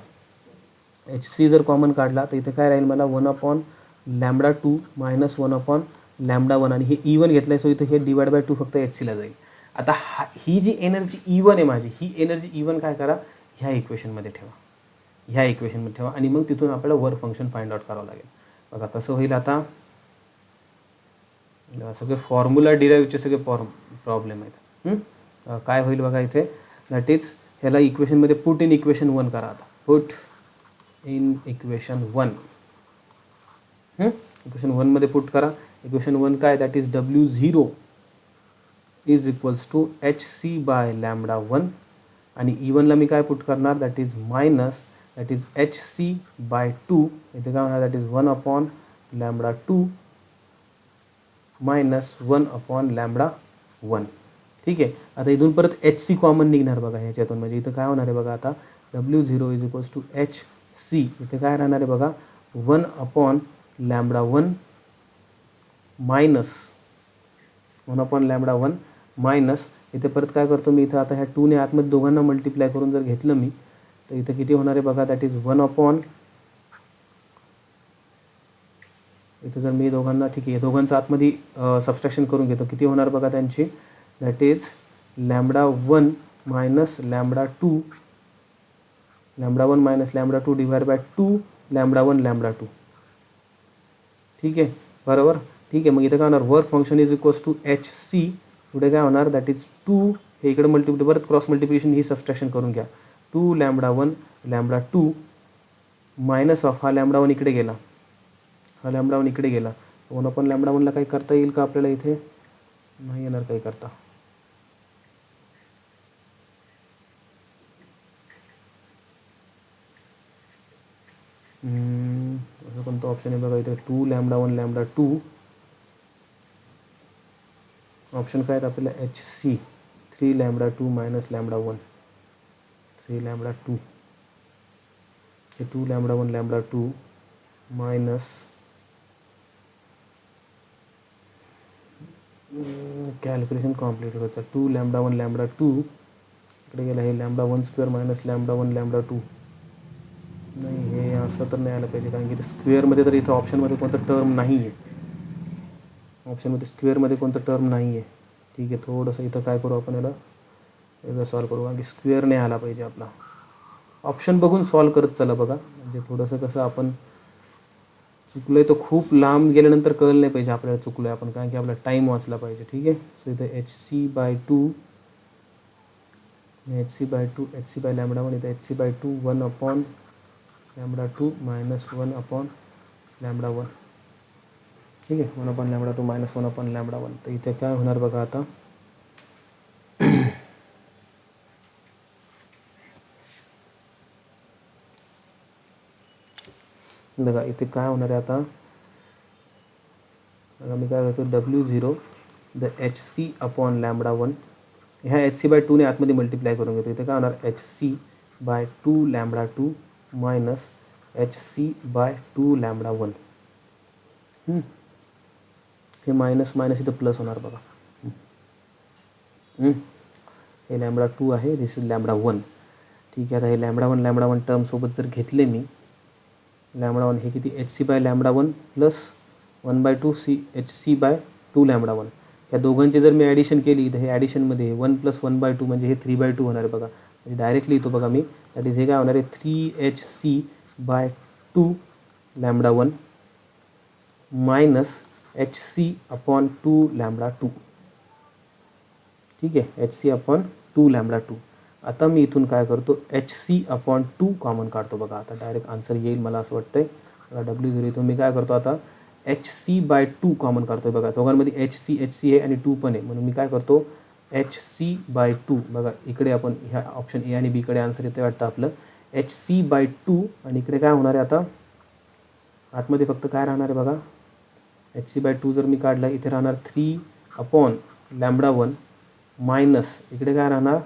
Speaker 1: hc जर कॉमन काढला तर इथे काय राहील मला 1/λ2 मायनस 1/λ1 आणि हे E1 घेतलं आहे. सो इथे हे डिवाइड/2 फक्त hcला जाईल. आता ही जी एनर्जी E1 आहे माझी, ही एनर्जी E1 काय करा, ह्या इक्वेशनमध्ये ठेवा, ह्या इक्वेशनमध्ये ठेवा आणि मग तिथून आपल्याला वर्क फंक्शन फाइंड आउट करावं लागेल. बघा कसं होईल, आता सगळे फॉर्म्युला डिराईव्हचे सगळे प्रॉब्लेम आहेत. काय होईल बघा इथे, दॅट इज ह्याला इक्वेशनमध्ये पुट इन इक्वेशन 1 करा. आता पुट इन इक्वेशन 1, इक्वेशन 1 मध्ये पुट करा. इक्वेशन 1 काय, that is W0 is equals to hc/λ1 आणि E1 ला मी काय पुट करणार, that is minus, that is hc/2. इथे काय होणार, दॅट इज 1/λ2 मायनस 1/λ1. ठीक आहे, आता इथून परत hc कॉमन निघणार बघा ह्याच्यातून. म्हणजे इथं काय होणार आहे बघा, आता W0 is equals to hc, इथे काय राहणार आहे बघा, 1/λ1 मायनस 1/λ1 मायनस, इथे परत काय करतो मी, इथं आता ह्या 2 ने आतमध्ये दोघांना मल्टिप्लाय करून जर घेतलं मी, तर इथं किती होणार आहे बघा, दॅट इज 1 इथं जर मी दोघांना, ठीक आहे, दोघांचं आतमध्ये सबस्ट्रॅक्शन करून घेतो, किती होणार बघा त्यांची, दॅट इज λ1 मायनस λ2, λ1 मायनस λ2 डिवाइड/2 λ1 λ2. ठीक आहे, बरोबर. ठीक आहे, मग इथं काय होणार, work function is equals to hc, पुढे काय होणार, दॅट इज 2, हे इकडे मल्टिप्लिकेशन, परत क्रॉस मल्टिप्लिकेशन ही सबस्ट्रॅक्शन करून घ्या, 2 λ1 λ2 मायनस ऑफ हा λ1 इकडे गेला, हा λ1 इकडे गेला, 1/λ1 ला काही करता येईल का आपल्याला, इथे नाही येणार काही करता. असं कोणतं ऑप्शन आहे बघा इथे, 2 λ1 λ2, ऑप्शन काय आहेत आपल्याला, hc 3 λ2 मायनस λ1, 3 λ2, हे 2 λ1 λ2 मायनस, कॅल्क्युलेशन कॉम्प्लीट होतं, 2 λ1 λ2 इकडे गेला, हे λ1² मायनस λ1 λ2. नाही, हे असं तर नाही आलं पाहिजे, कारण की ते स्क्वेअरमध्ये तर इथं ऑप्शनमध्ये कोणतं टर्म नाही आहे, ऑप्शनमध्ये स्क्वेअरमध्ये कोणतं टर्म नाही आहे. ठीक आहे, थोडंसं इथं काय करू आपण, याला वेगळं सॉल्व करू, कारण की स्क्वेअर नाही आला पाहिजे आपला. ऑप्शन बघून सॉल्व करत चला बघा, म्हणजे थोडंसं कसं आपण चुकलो आहे तर खूप लांब गेल्यानंतर कळलं नाही पाहिजे आपल्याला चुकलो आहे आपण, कारण की आपला टाईम वाचला पाहिजे. ठीक आहे, सो इथं hc/2 hc/λ1, इथं hc/2 1/λ2 मायनस 1/λ1. ठीक आहे, 1/λ2 मायनस 1/λ1. तर इथे काय होणार बघा, आता बघा इथे काय होणार आहे, आता बघा मी काय करतो, W0 द hc/λ1, ह्या hc/2 ने आतमध्ये मल्टिप्लाय करून घेतो. इथे काय होणार, hc/2 λ2 मायनस hc/2 λ1. हे मायनस मायनस इथं प्लस होणार बघा, हे λ2 आहे, दिस इज λ1. ठीक आहे, आता हे λ1 टर्म सोबत जर घेतले मी, λ1 हे किती, hc/λ1 प्लस 1/2 hc/2 λ1, या दोघांची जर मी ॲडिशन केली तर हे ॲडिशनमध्ये 1 + 1/2 म्हणजे हे 3/2 होणार आहे बघा. म्हणजे डायरेक्टली येतो बघा मी, दॅट इज हे काय होणार आहे, 3hc/2 λ1 मायनस hc/2 λ2. ठीक आहे, hc/2 λ2. आता मी इथून काय करतो, hc/2 कॉमन काढतो बघा. आता डायरेक्ट आन्सर येईल मला असं वाटतंय. W0 इथून मी काय करतो, आता hc/2 कॉमन काढतोय बघा. दोघांमध्ये hc आहे आणि 2 पण आहे, म्हणून मी काय करतो, hc/2 बघा, इकडे आपण ह्या ऑप्शन ए आणि बीकडे आन्सर येते वाटतं आपलं hc/2 आणि इकडे काय होणार आहे आता आतमध्ये फक्त काय राहणार आहे बघा hc/2 जर मी काढलं इथे राहणार 3/λ1 मायनस इकडे काय राहणार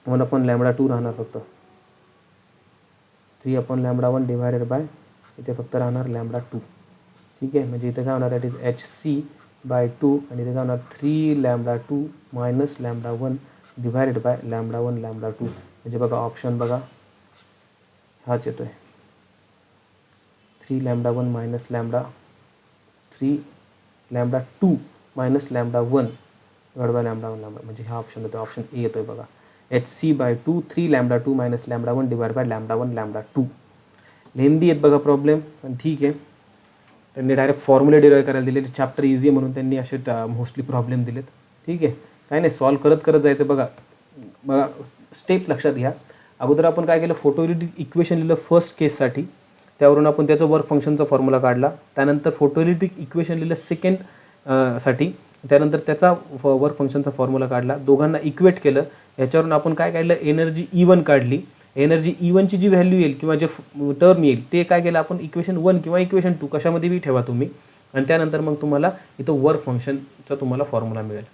Speaker 1: 1/λ2 राहणार फक्त 3/λ1 डिवायडेड बाय इथे फक्त राहणार λ2. ठीक आहे, म्हणजे इथे काय होणार दॅट इज hc/2 आणि इथे काय होणार 3λ2 मायनस λ1 डिवायडेड बाय λ1 λ2. म्हणजे बघा ऑप्शन बघा हाच येतोय 3λ1 मायनस λ2 मायनस λ1 डिवायडेड बाय λ1 म्हणजे हा ऑप्शन येतोय, ऑप्शन ए येतोय बघा hc/2 3λ2 मायनस λ1 डिवायड बाय λ1 λ2. लेंदी आहेत बघा प्रॉब्लेम, पण ठीक आहे. त्यांनी डायरेक्ट फॉर्म्युले डिराईव्ह करायला दिले, चॅप्टर इझी आहे म्हणून त्यांनी असे मोस्टली प्रॉब्लेम दिलेत. ठीक आहे, काय नाही सॉल्व करत जायचं. बघा बघा स्टेप लक्षात घ्या. अगोदर आपण काय केलं फोटोइलेक्ट्रिक इक्वेशन लिहिलं फर्स्ट केससाठी, त्यावरून आपण त्याचं वर्क फंक्शनचा फॉर्म्युला काढला. त्यानंतर फोटोइलेक्ट्रिक इक्वेशन लिहिलं सेकंड साठी, त्यानंतर त्याचा वर्क फंक्शनचा फॉर्म्युला काढला. दोघांना इक्वेट केलं, याच्यावरून आपण काय काढलं एनर्जी E1 काढली. एनर्जी E1 ची जी व्हॅल्यू येईल किंवा जे टर्म येईल ते काय केलं आपण इक्वेशन 1 किंवा इक्वेशन 2 कशामध्ये बी ठेवा तुम्ही, आणि त्यानंतर मग तुम्हाला इथं वर्क फंक्शनचा तुम्हाला फॉर्म्युला मिळेल.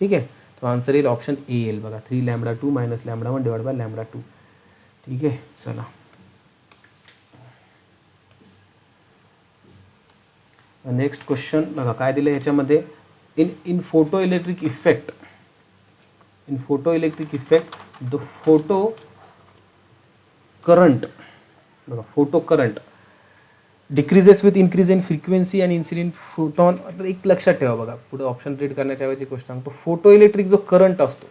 Speaker 1: ठीक आहे, तो आन्सर येईल ऑप्शन ए येईल बघा 3λ2 मायनस λ1 डिवाइड बाय λ2. ठीक आहे, चला नेक्स्ट क्वेश्चन बघा काय दिलं ह्याच्यामध्ये. In photoelectric effect the photocurrent बघा photocurrent decreases with increase in frequency आणि इन्सिडेंट फोटॉन. एक लक्षात ठेवा बघा, पुढे ऑप्शन रीड करण्याच्या ऐवजी गोष्ट सांगतो. फोटो इलेक्ट्रिक जो करंट असतो,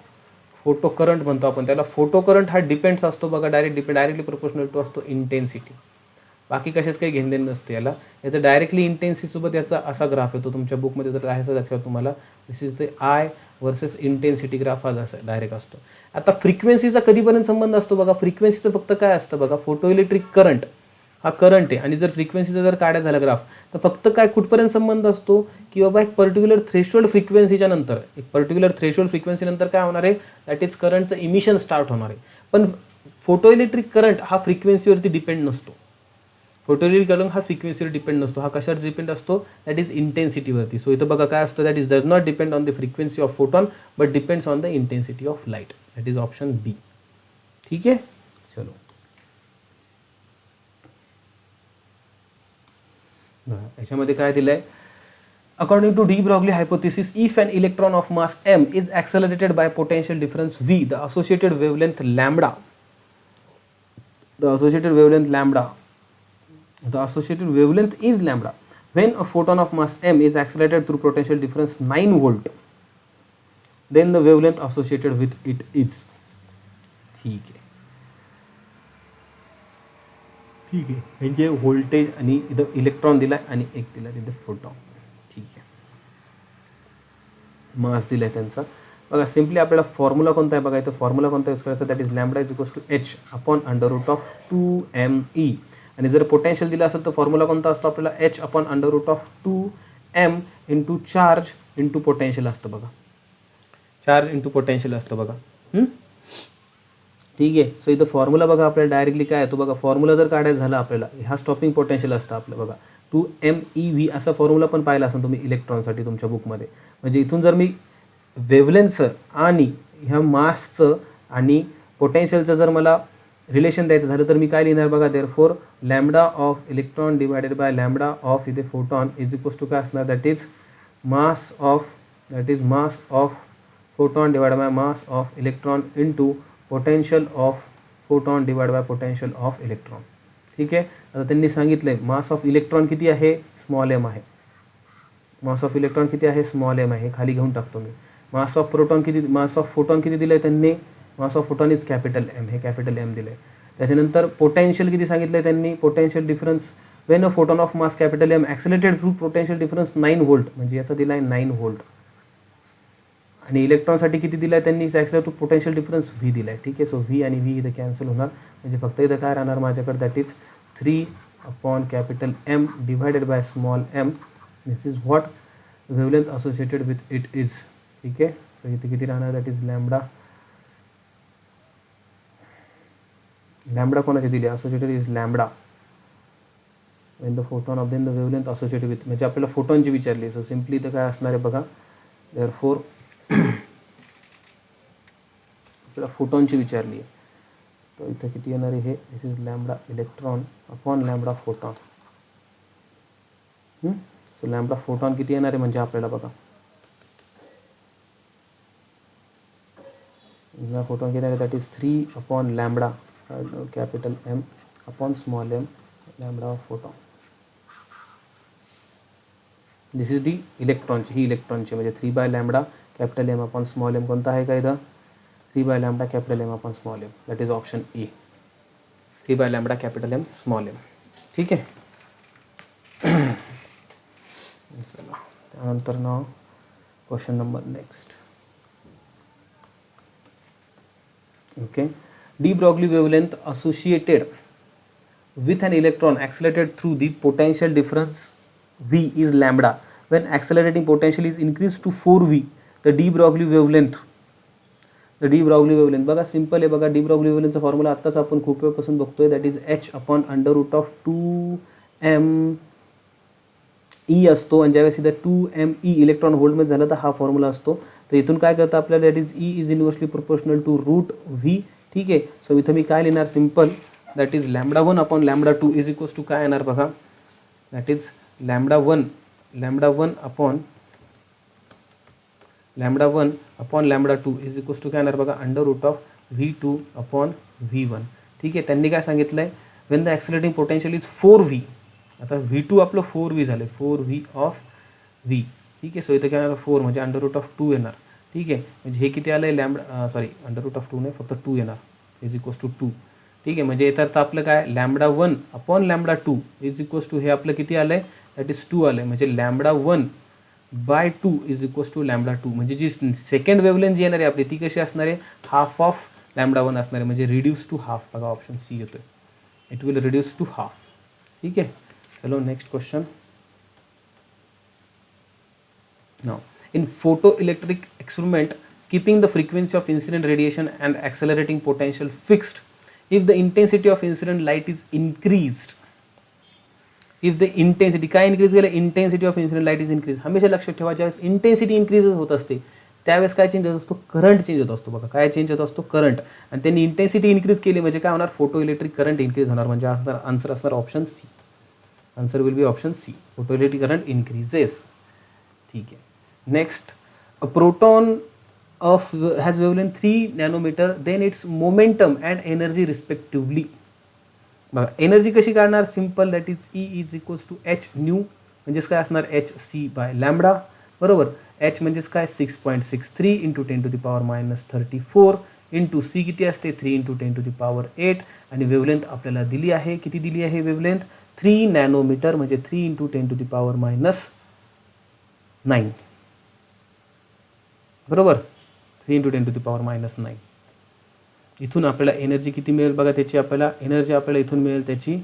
Speaker 1: फोटो करंट म्हणतो आपण त्याला. फोटो करंट हा डिपेंड्स असतो बघा डायरेक्टली प्रोपोर्शनल टू असतो इंटेन्सिटी. बाकी कशाच काही घेणदेण नसते याला. याचं डायरेक्टली इंटेन्सिटीसोबत याचा असा ग्राफ येतो तुमच्या बुकमध्ये जर आहे असं लक्षात तुम्हाला. This is the I versus intensity graph हा जसा डायरेक्ट असतो. आता फ्रिक्वेन्सीचा कधीपर्यंत संबंध असतो बघा. फ्रिक्वेन्सीचं फक्त काय असतं बघा, फोटो इलेक्ट्रिक करंट हा करंट आहे, आणि जर फ्रिक्वेन्सीचा जर काढा झाला ग्राफ तर फक्त काय कुठपर्यंत संबंध असतो की बाबा एक पर्टिक्युलर थ्रेशोल्ड फ्रिक्वेन्सीच्या नंतर, एक पर्टिक्युलर थ्रेशोल्ड फ्रिक्वेन्सी नंतर काय होणार आहे दॅट इज करंटचं इमिशन स्टार्ट होणार आहे. पण फोटो इलेक्ट्रिक करंट हा फ्रिक्वेन्सीवरती डिपेंड नसतो. फोटो इलेक्ट्रिक करंट हा फ्रिक्वेन्सीवर डिपेंड नसतो, हा कशावर डिपेंड असतो दॅट इज इंटेन्सिटीवरती. सो इथं बघा काय असतं that is does not depend on the frequency of photon but depends on the intensity of light. That is option B. ठीक आहे, चलो याच्यामध्ये काय दिलंय. According to de Broglie hypothesis, if an electron of mass m is accelerated by potential difference v, the associated wavelength lambda is lambda. When a photon of mass m is accelerated through potential difference 9 volt, then the wavelength associated with it is. ठीक आहे म्हणजे voltage आणि इथं electron दिलाय आणि एक दिला तिथं फोटॉन. ठीक आहे, मास दिलाय त्यांचा. बघा सिम्पली आपल्याला फॉर्म्युला कोणता आहे बघा, इथं फॉर्म्युला कोणता यूज करायचा that is lambda is equals to h upon √2me. आणि जर पोटेन्शियल दिला असेल तर फॉर्म्युला कोणता असतो आपल्याला h upon √2m into charge into potential असतं बघा. चार्ज इंटू पोटेन्शियल असतं बघा. ठीक आहे, सो इथं फॉर्म्युला बघा आपल्याला डायरेक्टली काय येतो बघा. फॉर्म्युला जर काढायचा झाला आपल्याला, हा स्टॉपिंग पोटेन्शियल असतं आपलं बघा 2mev असा फॉर्म्युला पण पाहिला असेल तुम्ही इलेक्ट्रॉनसाठी तुमच्या बुकमध्ये. म्हणजे इथून जर मी वेव्हलेंथचं आणि ह्या मासचं आणि पोटेन्शियलचं जर मला रिलेशन द्यायचं झालं तर मी काय लिहिणार बघा. Therefore lambda of electron divided by lambda of इथे फोटॉन इज इक्वल्स टू काय असणार that is mass of photon divide by mass of electron into potential of photon divide by potential of electron. ठीक आहे, आता त्यांनी सांगितलंय mass of electron किती आहे, स्मॉल एम आहे. मास ऑफ इलेक्ट्रॉन किती आहे, स्मॉल एम आहे. खाली घेऊन टाकतो मी. मास ऑफ फोटॉन किती दिलंय त्यांनी, mass of photon is capital M, हे कॅपिटल एम दिलंय. त्याच्यानंतर पोटेन्शियल किती सांगितलंय त्यांनी, potential difference when a photon of mass capital M accelerated through potential difference 9 volt, म्हणजे याचा दिलाय 9 व्होल्ट. आणि इलेक्ट्रॉनसाठी किती दिलाय त्यांनी, ॲक्सिलेटेड पोटेन्शियल डिफरन्स व्ही दिलाय. ठीक आहे, सो व्ही आणि व्ही इथं कॅन्सल होणार. म्हणजे फक्त इथं काय राहणार माझ्याकडे that is 3 upon capital M divided by small m. This is what wavelength associated with it is. ठीक आहे. सो इथे किती राहणार, दॅट इज लॅम्बडा. लॅम्बडा कोणाची दिली, associated is lambda when the photon obtain the wavelength associated with, म्हणजे आपल्याला फोटॉनची विचारली. सो सिम्पली इथं काय असणार आहे बघा, देअरफॉर आपल्याला फोटॉनची विचारली आहे. तर इथं किती येणार आहे, हे this is lambda electron upon lambda photon. So lambda photon किती येणार आहे म्हणजे आपल्याला बघा, फोटॉन किती आहे, that is 3 upon lambda capital M upon small M lambda photon. This is the इलेक्ट्रॉनची, ही इलेक्ट्रॉनची म्हणजे 3 by lambda capital M upon small M. कोणता आहे का इथं, 3 by lambda capital M upon small M, that is option A, 3 by lambda capital M small m. ठीक आहे. चला त्यानंतर ना question number next. Okay. de Broglie wavelength associated with an electron accelerated through the potential difference V is lambda. When accelerating potential is increased to 4V, the de Broglie wavelength, बघा simple आहे बघा. de Broglie wavelengthचा formula आत्ताच आपण खूप वेळपासून बघतोय, that is h upon under root of 2m असतो. आणि ज्यावेळेस इथं 2me इलेक्ट्रॉन व्होल्टमध्ये झालं तर हा फॉर्म्युला असतो. तर इथून काय करतं आपल्याला, that is E is inversely proportional to root V. ठीक आहे. सो इथं मी काय लिहिणार, simple that is lambda 1 upon lambda 2 is equals to काय येणार बघा, that is lambda 1 upon lambda 2 is equals to काय येणार बघा, under root of V2 upon V1. ठीक आहे. त्यांनी काय सांगितलं आहे, when the accelerating potential is 4V. आता V2 आपलं 4V झालं, 4V ऑफ V. ठीक आहे. सो इथं काय येणार 4 म्हणजे अंडर रूट ऑफ 2 येणार. ठीक आहे. म्हणजे हे किती आलं आहे, lambda sorry under root of 2 नाही, फक्त 2 येणार, इज इक्वल्स टू 2. ठीक आहे. म्हणजे येतात तर आपलं काय, lambda 1 upon lambda 2 is equals to, हे आपलं किती आलं आहे, दॅट इज 2 आलं आहे. म्हणजे lambda 1 by 2 is equals to lambda 2. म्हणजे जी सेकंड वेवलेंथ जी येणार आहे आपली ती कशी असणार आहे, हाफ ऑफ लॅम्बडा 1 असणार आहे, म्हणजे रिड्यूस टू हाफ. बघा ऑप्शन सी येतोय, it will reduce to half. ठीक आहे. चलो next question. Now in photoelectric experiment, keeping the frequency of incident radiation and accelerating potential fixed, if the intensity of incident light is increased, if the intensity काय increase केलं, intensity of incident light is increase. हमेशा लक्षात ठेवा, ज्यावेळेस intensity increase होत असते त्यावेळेस काय चेंज होत असतो, करंट चेंज होत असतो. बघा काय चेंज होत असतो, करंट. आणि त्यांनी इंटेन्सिटी इन्क्रीज केली म्हणजे काय होणार, फोटो इलेक्ट्रिक करंट इन्क्रीज होणार. म्हणजे आन्सर असणार option C. Answer will be option C, photo electric current increases. ठीक आहे. Next, a proton has wavelength 3 nanometer, then its momentum and energy respectively. बघा एनर्जी कशी काढणार, simple that is E is equals to h nu, म्हणजेच काय असणार hc by lambda. बरोबर. h म्हणजेच काय 6.63 इंटू 10⁻⁻34 इंटू c किती असते 3 इंटू 10⁸ आणि वेवलेंथ आपल्याला दिली आहे, किती दिली आहे वेवलेंथ 3 नॅनोमीटर, म्हणजे 3 इंटू 10⁻⁹. बरोबर. 3 इंटू 10⁻⁹. इथून आपल्याला एनर्जी किती मिळेल बघा, त्याची आपल्याला एनर्जी आपल्याला इथून मिळेल त्याची,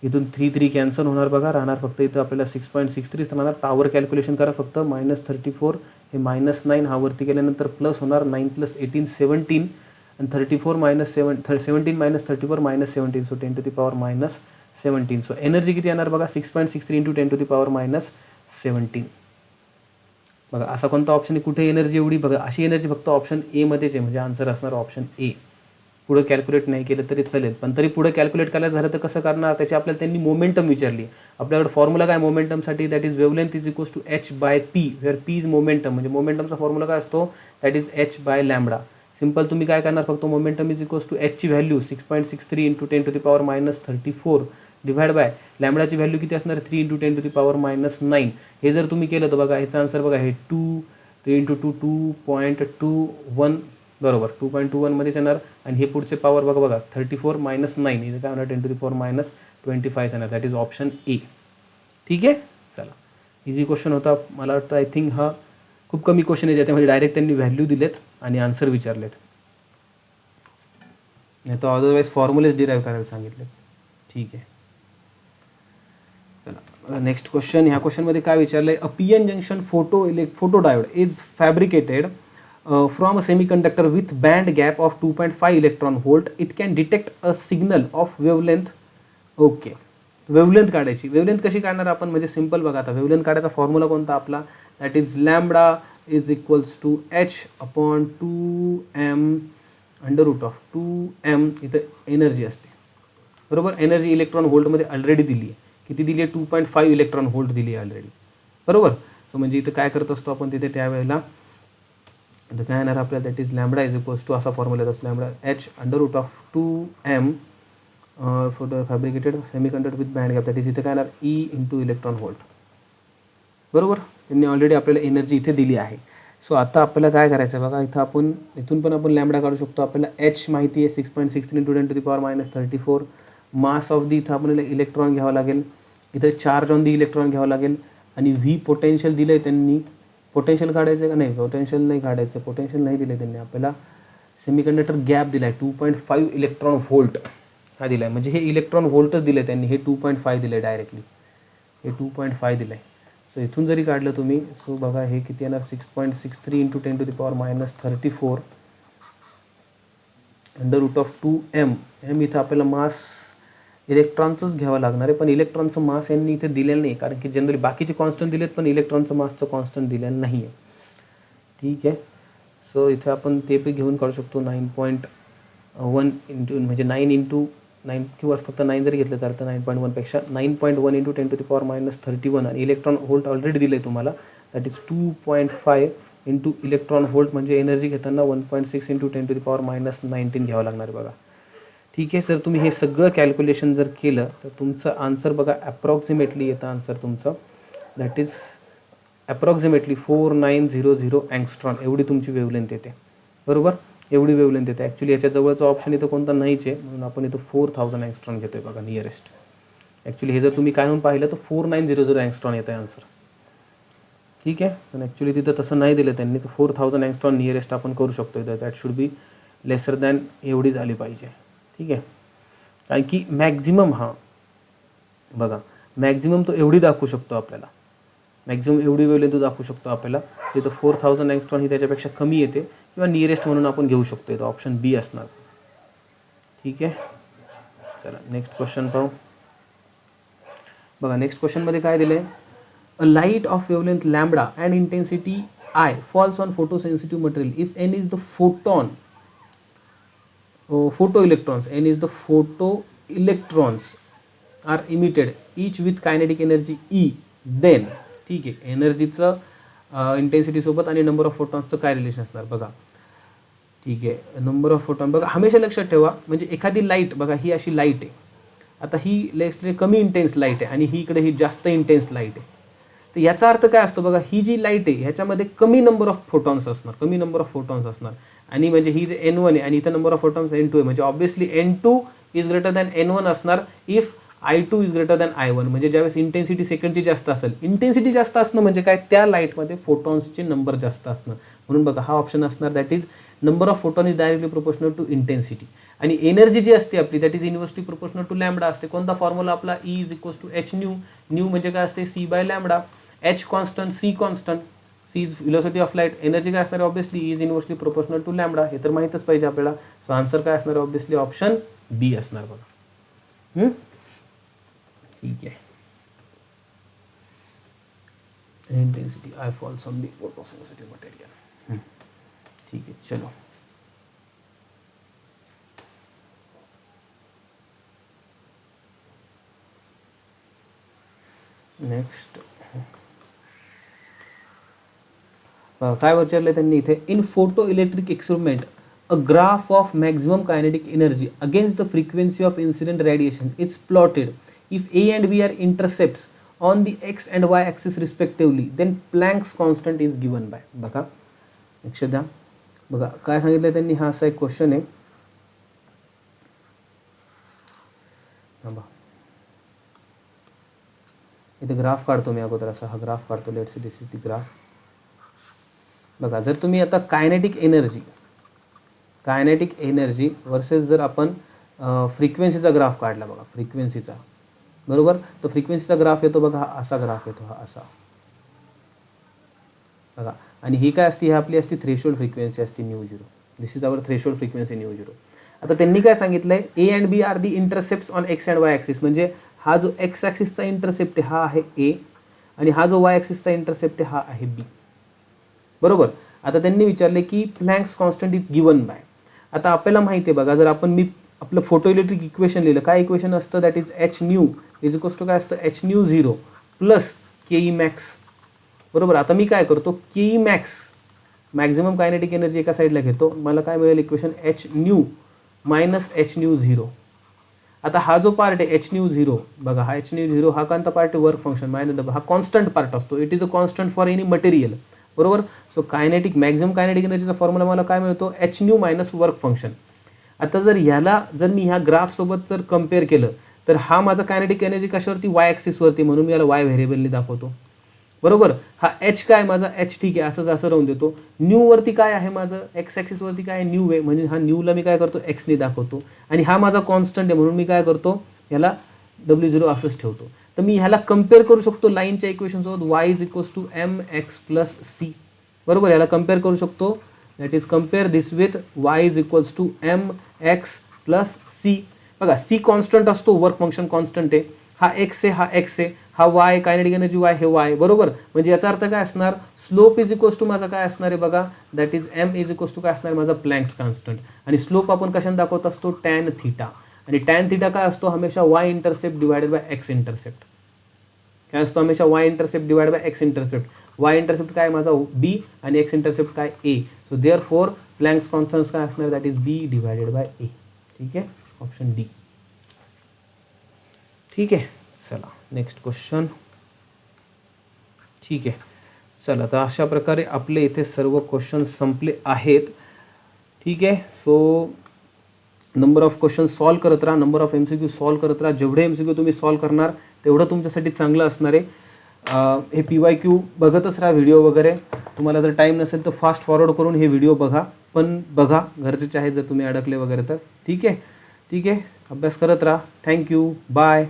Speaker 1: इथून 3 कॅन्सल होणार बघा, राहणार फक्त इथं आपल्याला 6.63 राहणार. पॉवर कॅल्क्युलेशन करा फक्त, -34 हे -9 हा वरती गेल्यानंतर प्लस होणार, 9 + 18 17 आणि 34 17 - 34 -17, सो 10⁻⁻17. सो एनर्जी किती येणार बघा, 6.63 इंटू 10⁻⁻17. बघा असा कोणता ऑप्शन आहे कुठे एनर्जी एवढी, बघा अशी एनर्जी फक्त ऑप्शन ए मध्येच आहे, म्हणजे आन्सर असणार ऑप्शन ए. पुढे कॅल्क्युलेट नाही केलं तरी चालेल, पण तरी पुढे कॅल्क्युलेट करायला झालं तर कसं करणार, त्याची आपल्याला त्यांनी मोमेंटम विचारली. आपल्याकडे फॉर्म्युला काय मोमेंटमसाठी, that is wavelength is equals to h by P, where P is momentum. म्हणजे मोमेंटमचा फॉर्म्युला काय असतो, that is h by lambda. Simple तुम्ही काय करणार, फक्त momentum is equals to h ची व्हॅल्यू 6.63 इंटू 10⁻⁻34 डिवाइड बाय लॅम्बडाची व्हॅल्यू किती असणार 3 इंटू 10⁻⁹. हे जर तुम्ही केलं तर बघा ह्याचा आन्सर बघा, हे 3 इंटू 2.21 बरोबर, 2.21 मध्येच येणार. आणि हे पुढचे पॉवर बघा 34 - 9 इथे काय होणार 10⁻⁻25 येणार, दॅट इज ऑप्शन ए. ठीक आहे. चला इझी क्वेश्चन होता, मला वाटतं आय थिंक हा खूप कमी क्वेश्चन आहे ज्याच्यामध्ये डायरेक्ट त्यांनी व्हॅल्यू दिलेत आणि आन्सर विचारलेत, नाही तर अदरवाईज फॉर्म्युलेच डिराईव्ह करायला सांगितले. ठीक आहे. चला नेक्स्ट क्वेश्चन, ह्या क्वेश्चनमध्ये काय विचारलंय, a P N junction photo diode is fabricated from a semiconductor with band gap of 2.5 electron volt. It can detect a signal of wavelength. Okay, wavelength काढायची. वेवलेंथ कशी काढणार आपण, म्हणजे सिंपल बघा. आता वेवलेंथ काढायचा फॉर्म्युला कोणता आपला, that is lambda is equals to h upon 2m under root of 2m. इथं एनर्जी असते, बरोबर. एनर्जी इलेक्ट्रॉन व्होल्टमध्ये ऑलरेडी दिली आहे. किती दिली आहे, 2.5 इलेक्ट्रॉन व्होल्ट दिली आहे ऑलरेडी, बरोबर. सो म्हणजे इथं काय करत असतो आपण तिथे त्यावेळेला, इथं काय येणार आपल्याला, that is lambda is equals to, असा फॉर्म्युला येतो, lambda h under root of 2m photo fabricated semiconductor with band gap, that is इथे काय येणार E इंटू इलेक्ट्रॉन व्होल्ट, बरोबर. त्यांनी ऑलरेडी आपल्याला एनर्जी इथे दिली आहे. सो आता आपल्याला काय करायचं आहे बघा, इथं आपण इथून पण आपण लॅम्बडा काढू शकतो. आपल्याला h माहिती आहे 6.63 into 10 to the power -34. Mass of the इथं आपल्याला इलेक्ट्रॉन घ्यावं लागेल, इथं चार्ज ऑन दी इलेक्ट्रॉन घ्यावं लागेल, आणि व्ही पोटेन्शियल दिलं आहे त्यांनी. पोटेन्शियल काढायचं का नाही, पोटेन्शियल नाही काढायचं, पोटेन्शियल नाही दिलं त्यांनी आपल्याला. सेमीकंडक्टर गॅप दिला आहे 2.5 इलेक्ट्रॉन व्होल्ट हा दिला आहे, म्हणजे हे इलेक्ट्रॉन व्होल्टच दिले त्यांनी. हे 2.5 दिलं आहे डायरेक्टली, हे 2.5 दिलं आहे. सो इथून जरी काढलं तुम्ही, सो बघा हे किती येणार, 6.63 into 10 to the power -34 under root of 2m. इथं आपल्याला मास इलेक्ट्रॉनचंच घ्यावं लागणार आहे, पण इलेक्ट्रॉनचं मास यांनी इथे दिलेलं नाही, कारण की जनरली बाकीचे कॉन्स्टंट दिलेत पण इलेक्ट्रॉनचं मासचं कॉन्स्टंट दिलेलं नाही आहे. ठीक आहे. सो इथे आपण ते पण घेऊन काढू शकतो 9.1 इंटू, म्हणजे 9 इंटू 9, किंवा फक्त 9 जरी घेतलं तर 9.1 पेक्षा 9.1 इंटू 10 टू द पॉवर -31. आणि इलेक्ट्रॉन व्होल्ट ऑलरेडी दिलं आहे तुम्हाला, that is 2.5 into electron volt, म्हणजे एनर्जी घेताना 1.6 इंटू 10 टू द पॉवर -19 घ्यावं लागणार आहे बघा. ठीक आहे सर, तुम्ही हे सगळं कॅल्क्युलेशन जर केलं तर तुमचं आन्सर बघा ॲप्रॉक्सिमेटली येतं आन्सर तुमचं, दॅट इज ॲप्रॉक्सिमेटली 4900 अँगस्ट्रॉन एवढी तुमची वेवलेंथ येते, बरोबर. एवढी वेवलेंथ येते. ॲक्च्युली याच्या जवळचा ऑप्शन इथं कोणता नाहीच आहे, म्हणून आपण इथं 4000 अँगस्ट्रॉन घेतो आहे बघा नियरेस्ट. ॲक्च्युली हे जर तुम्ही काय म्हणून पाहिलं तर 4900 अँगस्ट्रॉन येतं आहे आन्सर. ठीक आहे, पण ॲक्च्युली तिथं तसं नाही दिलं त्यांनी, तर 4000 अँगस्ट्रॉन नियरेस्ट आपण करू शकतो इथं. That should be lesser than एवढी झाली पाहिजे. ठीक आहे, कारण की मॅक्झिमम हा बघा मॅक्झिमम तो एवढी दाखवू शकतो आपल्याला, मॅक्झिमम एवढी वेवलेंथ तो दाखवू शकतो आपल्याला. सो इथं 4000 अँगस्ट्रॉन ही त्याच्यापेक्षा कमी येते, किंवा नियरेस्ट म्हणून आपण घेऊ शकतो. इथं ऑप्शन बी असणार. ठीक आहे, चला नेक्स्ट क्वेश्चन पाहू. बघा नेक्स्ट क्वेश्चनमध्ये काय दिलं आहे, a light of wavelength lambda and intensity I falls on photo sensitive material if N is the photo electrons, n is the photo electrons are emitted each with kinetic energy E, then ठीक आहे, एनर्जीचं intensity सोबत आणि number of फोटॉन्सचं काय relation असणार बघा. ठीक आहे, number of photon बघा हमेशा लक्षात ठेवा, म्हणजे एखादी लाईट बघा ही अशी लाईट आहे, आता ही लेक्सले कमी इंटेन्स लाईट आहे आणि ही इकडे ही जास्त इंटेन्स लाईट आहे. तर याचा अर्थ काय असतो बघा, ही जी लाईट आहे ह्याच्यामध्ये कमी नंबर ऑफ फोटॉन्स असणार, आणि म्हणजे ही जे N1 आहे आणि इथं नंबर ऑफ फोटॉन्स N2 आहे, म्हणजे obviously N2 is greater than N1 असणार if I2 is greater than I1. म्हणजे ज्यावेळेस इंटेन्सिटी सेकंडची जास्त असेल, इंटेन्सिटी जास्त असणं म्हणजे काय, त्या लाईटमध्ये फोटॉन्सचे नंबर जास्त असणं. म्हणून बघा हा ऑप्शन असणार, that is number of photon is directly proportional to intensity. आणि एनर्जी जी असते आपली that is inversely proportional to lambda असते. कोणता फॉर्म्युला आपला, E is equals to h nu. Nu म्हणजे काय असते, C by lambda. h constant, C constant. C is velocity of light. Energy काय असणार आहे, obviously E is inversely proportional to lambda. हे तर माहीतच पाहिजे आपल्याला. सो आन्सर काय असणार आहे, ऑब्विसली ऑप्शन बी असणार बघा. ठीक आहे, intensity I falls on the photosensitive material. ठीक है, चलो नेक्स्ट काय विचारले त्यांनी इथे, in photo electric experiment a graph of maximum kinetic energy against the frequency of incident radiation is plotted if A and B are intercepts on the x and y axis respectively, then Planck's constant is given by. बघा लक्ष द्या, बघा काय सांगितलं त्यांनी, हा असा एक क्वेश्चन आहे. इथे ग्राफ काढतो मी अगोदर, असा हा ग्राफ काढतो. Let's see this is the graph. बघा जर तुम्ही आता कायनेटिक एनर्जी वर्सेस जर आपण फ्रिक्वेन्सीचा ग्राफ काढला बघा, फ्रिक्वेन्सीचा, बरोबर. तर फ्रिक्वेन्सीचा ग्राफ येतो बघा, हा असा ग्राफ येतो, हा असा बघा. आणि ही काय असते, ही आपली असते थ्रेशोल्ड फ्रिक्वेन्सी असते nu zero. This is our threshold frequency nu zero. आता त्यांनी काय सांगितलंय, A and B are the intercepts on X and Y axis. म्हणजे हा जो एक्स ॲक्सिसचा इंटरसेप्ट आहे हा आहे ए, आणि हा जो वाय ॲक्सिसचा इंटरसेप्ट आहे हा आहे बी. बरोबर. आता त्यांनी विचारले की Planck's constant is given bye. आता आपल्याला माहिती आहे बघा, जर आपण मी आपलं फोटो इलेक्ट्रिक इक्वेशन लिहिलं, काय इक्वेशन असतं, that is H nu is equals to काय असतं, H nu zero plus K E max. बरोबर. आता मी काय करतो, K E max maximum kinetic energy एका साईडला घेतो, मला काय मिळेल equation H nu minus H nu zero. आता हा जो पार्ट आहे एच न्यू झिरो बघा, हा एच न्यू झिरो हा कोणता पार्ट आहे, वर्क फंक्शन मायनस हा कॉन्स्टंट पार्ट असतो. It is a constant for any material. बरोबर. सो कायनेटिक मॅक्झिमम कायनेटिक एनर्जीचा फॉर्म्युला मला काय मिळतो, H nu minus work function. आता जर ह्याला जर मी ह्या ग्राफसोबत जर कम्पेअर केलं तर हा माझा कायनेटिक एनर्जी कशावरती, वाय ॲक्सिसवरती, म्हणून मी याला वाय व्हेरिएबलने दाखवतो. बरोबर. हा एच काय माझा, एच ठीक आहे असंच असं राहून देतो. न्यूवरती काय आहे माझं, एक्स ॲक्सिसवरती काय न्यू आहे, म्हणजे हा न्यूला मी काय करतो, एक्सने दाखवतो. आणि हा माझा कॉन्स्टंट आहे म्हणून मी काय करतो, याला डब्ल्यू झिरो असंच ठेवतो. तर मी ह्याला कम्पेअर करू शकतो लाईनच्या इक्वेशनसोबत, Y is equals to M X plus C. बरोबर. याला कम्पेअर करू शकतो, that is compare this with Y is equals to M X plus C. बघा सी कॉन्स्टंट असतो, वर्क फंक्शन कॉन्स्टंट आहे, हा एक्स आहे, हा एक्स आहे, हा वाय कायनेटिक एनर्जी वाय हे वाय. बरोबर. म्हणजे याचा अर्थ काय असणार, स्लोप इज इक्वल्स टू माझा काय असणार आहे बघा, that is m is equals to काय असणार माझा प्लँक्स कॉन्स्टंट. आणि स्लोप आपण कशाने दाखवत असतो, टॅन थिटा. आणि टॅन थिटा काय असतो, हमेशा Y intercept divided by X intercept. काय असतो, हमेशा Y intercept divide by X intercept. Y intercept काय माझा बी आणि एक्स इंटरसेप्ट काय A. So therefore Planck's constant काय असणार, that is B divided by A. ठीक आहे, ऑप्शन डी. ठीक आहे. चला नेक्स्ट क्वेश्चन. ठीक आहे. चला तर अशा प्रकारे आपले इथे सर्व क्वेश्चन संपले आहेत. ठीक आहे. So number of question solve करत राहा, नंबर ऑफ MCQ सॉल्व करत राहा. जेवढे MCQ तुम्ही सॉल्व करणार तेवढं तुमच्यासाठी चांगलं असणार आहे. हे PYQ बघतच राहा व्हिडिओ वगैरे. तुम्हाला जर टाईम नसेल तर फास्ट फॉरवर्ड करून हे व्हिडिओ बघा, पण बघा गरजेचे आहे जर तुम्ही अडकले वगैरे तर. ठीक आहे. ठीक आहे. अभ्यास करत राहा. थँक्यू. बाय.